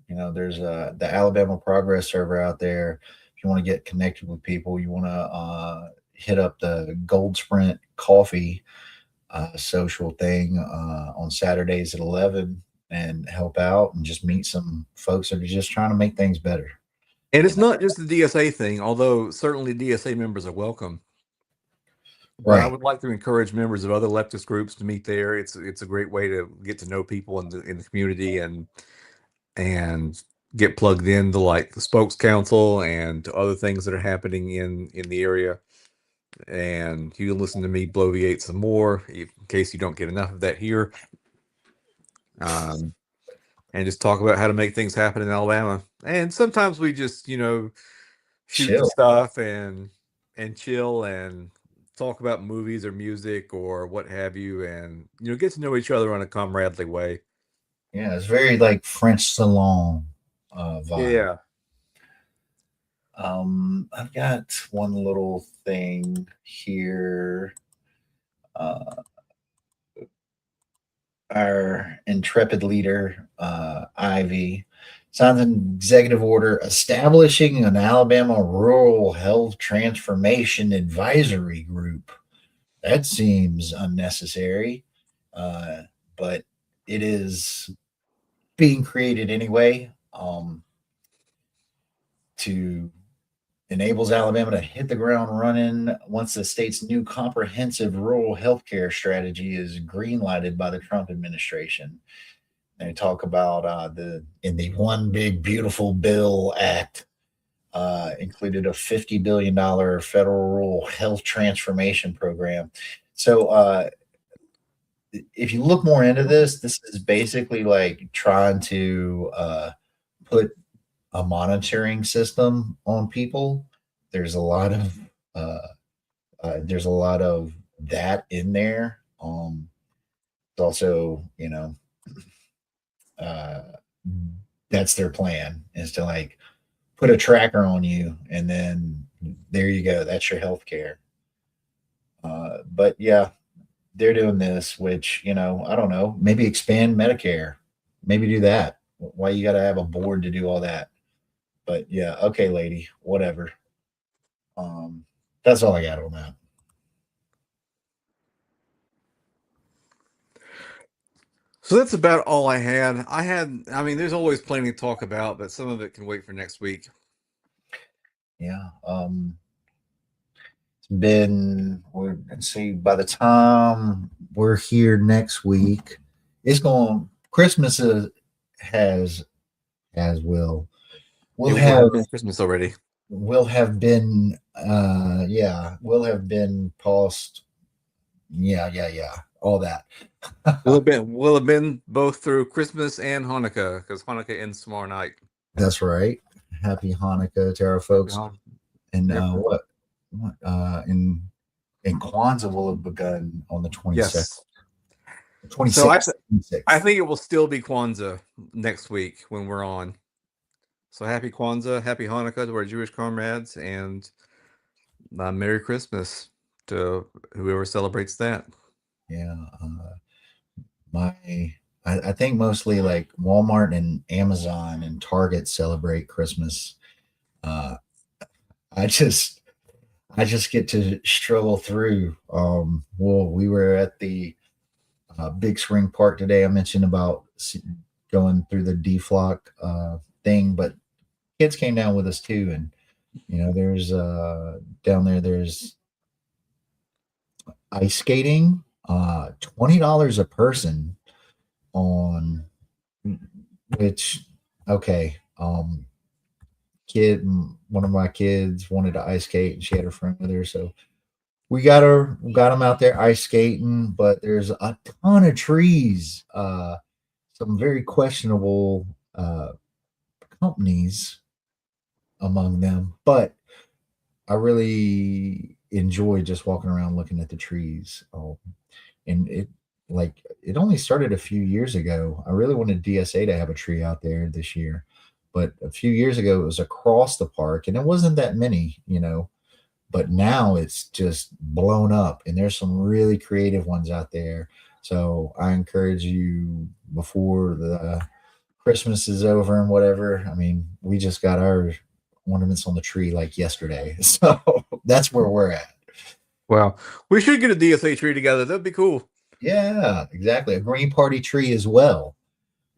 there's the Alabama Progress server out there. If you want to get connected with people, you want to hit up the Gold Sprint Coffee social thing on Saturdays at 11 and help out and just meet some folks that are just trying to make things better. And it's not just the DSA thing, although certainly DSA members are welcome. But I would like to encourage members of other leftist groups to meet there. It's a great way to get to know people in the community and get plugged into like the Spokes Council and to other things that are happening in the area. And you can listen to me bloviate some more in case you don't get enough of that here. And just talk about how to make things happen in Alabama. And sometimes we just, shoot the stuff and chill and talk about movies or music or what have you, and get to know each other on a comradely way. Yeah, it's very like French salon vibe. Yeah. I've got one little thing here. Our intrepid leader, Ivey, signed an executive order establishing an Alabama Rural Health Transformation Advisory Group. That seems unnecessary, but it is being created anyway to enables Alabama to hit the ground running once the state's new comprehensive rural healthcare strategy is greenlighted by the Trump administration. They talk about in the One Big Beautiful Bill Act included a $50 billion federal rural health transformation program. So if you look more into this, this is basically like trying to put a monitoring system on people. There's a lot of that in there. It's also, that's their plan, is to like put a tracker on you, and then there you go. That's your health care. But yeah, they're doing this, which, I don't know, maybe expand Medicare, maybe do that. Why you got to have a board to do all that? But yeah, okay, lady, whatever. That's all I got on that. So that's about all I had. I mean, there's always plenty to talk about, but some of it can wait for next week. Yeah. It's been, let's see, by the time we're here next week, Christmas has, as will. We'll have Christmas already. We'll have been past. Yeah. All that. We'll have been both through Christmas and Hanukkah, because Hanukkah ends tomorrow night. That's right. Happy Hanukkah to our folks. And in Kwanzaa will have begun on the 22nd. Yes. 26th. So I think it will still be Kwanzaa next week when we're on. So happy Kwanzaa, happy Hanukkah to our Jewish comrades, and Merry Christmas to whoever celebrates that. Yeah. My I think mostly like Walmart and Amazon and Target celebrate Christmas. Uh, I just I just get to struggle through. Well, we were at the Big Spring Park today. I mentioned about going through the D Flock thing, but kids came down with us too, and there's down there. There's ice skating, $20 a person on which okay. One of my kids wanted to ice skate, and she had her friend with her, so we got them out there ice skating. But there's a ton of trees, some very questionable companies among them, but I really enjoy just walking around looking at the trees. And it only started a few years ago. I really wanted DSA to have a tree out there this year, but a few years ago it was across the park, and it wasn't that many, but now it's just blown up, and there's some really creative ones out there. So I encourage you, before the Christmas is over and whatever. I mean, we just got our ornaments on the tree like yesterday, so that's where we're at. Wow, we should get a DSA tree together. That'd be cool. Yeah, exactly. A green party tree as well.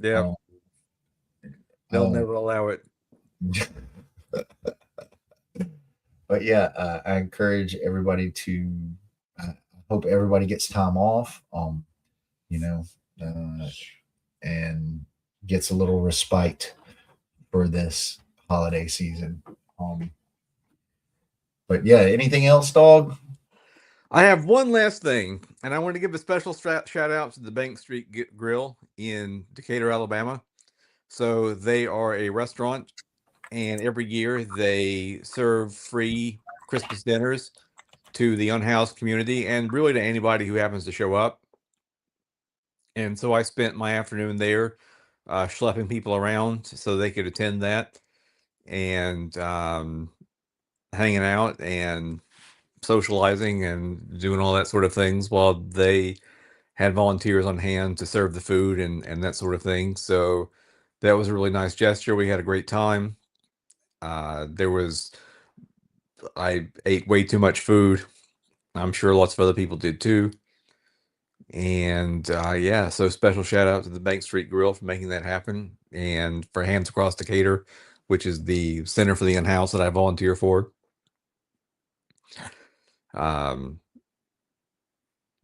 Yeah, they'll never allow it. But yeah, I encourage everybody to. I hope everybody gets time off. You know, and gets a little respite for this holiday season. But yeah, anything else, dog? I have one last thing, and I want to give a special shout out to the Bank Street Grill in Decatur, Alabama. So they are a restaurant, and every year they serve free Christmas dinners to the unhoused community and really to anybody who happens to show up. And so I spent my afternoon there schlepping people around so they could attend that, and hanging out and socializing and doing all that sort of things while they had volunteers on hand to serve the food and that sort of thing. So that was a really nice gesture. We had a great time. I ate way too much food. I'm sure lots of other people did too. And yeah, so special shout out to the Bank Street Grill for making that happen, and for Hands Across Decatur, which is the center for the unhoused that I volunteer for.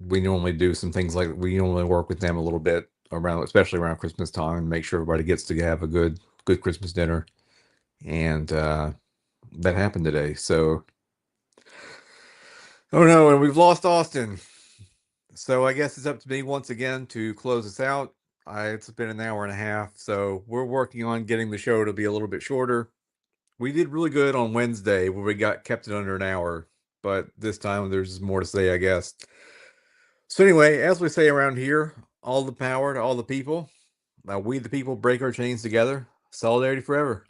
We normally do some things like we normally work with them a little bit around, especially around Christmas time, and make sure everybody gets to have a good Christmas dinner. And that happened today. So, oh no, and we've lost Austin. So I guess it's up to me once again to close this out. It's been an hour and a half, so we're working on getting the show to be a little bit shorter. We did really good on Wednesday where we kept it under an hour, but this time there's more to say, I guess. So anyway, as we say around here, all the power to all the people. We the people break our chains together. Solidarity forever.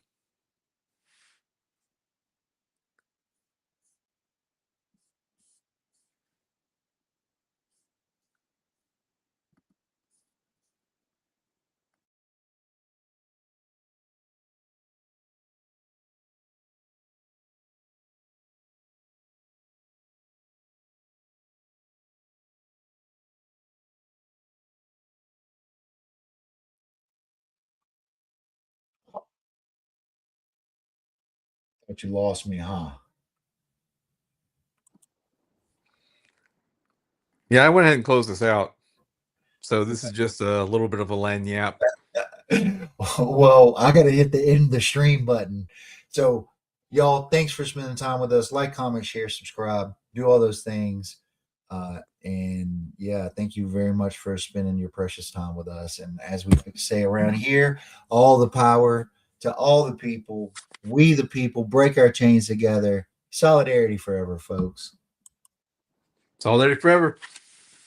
But you lost me, huh? Yeah, I went ahead and closed this out. So this is just a little bit of a lagniappe. Well, I got to hit the end the stream button. So, y'all, thanks for spending time with us. Like, comment, share, subscribe, do all those things. And yeah, thank you very much for spending your precious time with us. And as we say around here, all the power to all the people. We, the people, break our chains together. Solidarity forever, folks. Solidarity forever.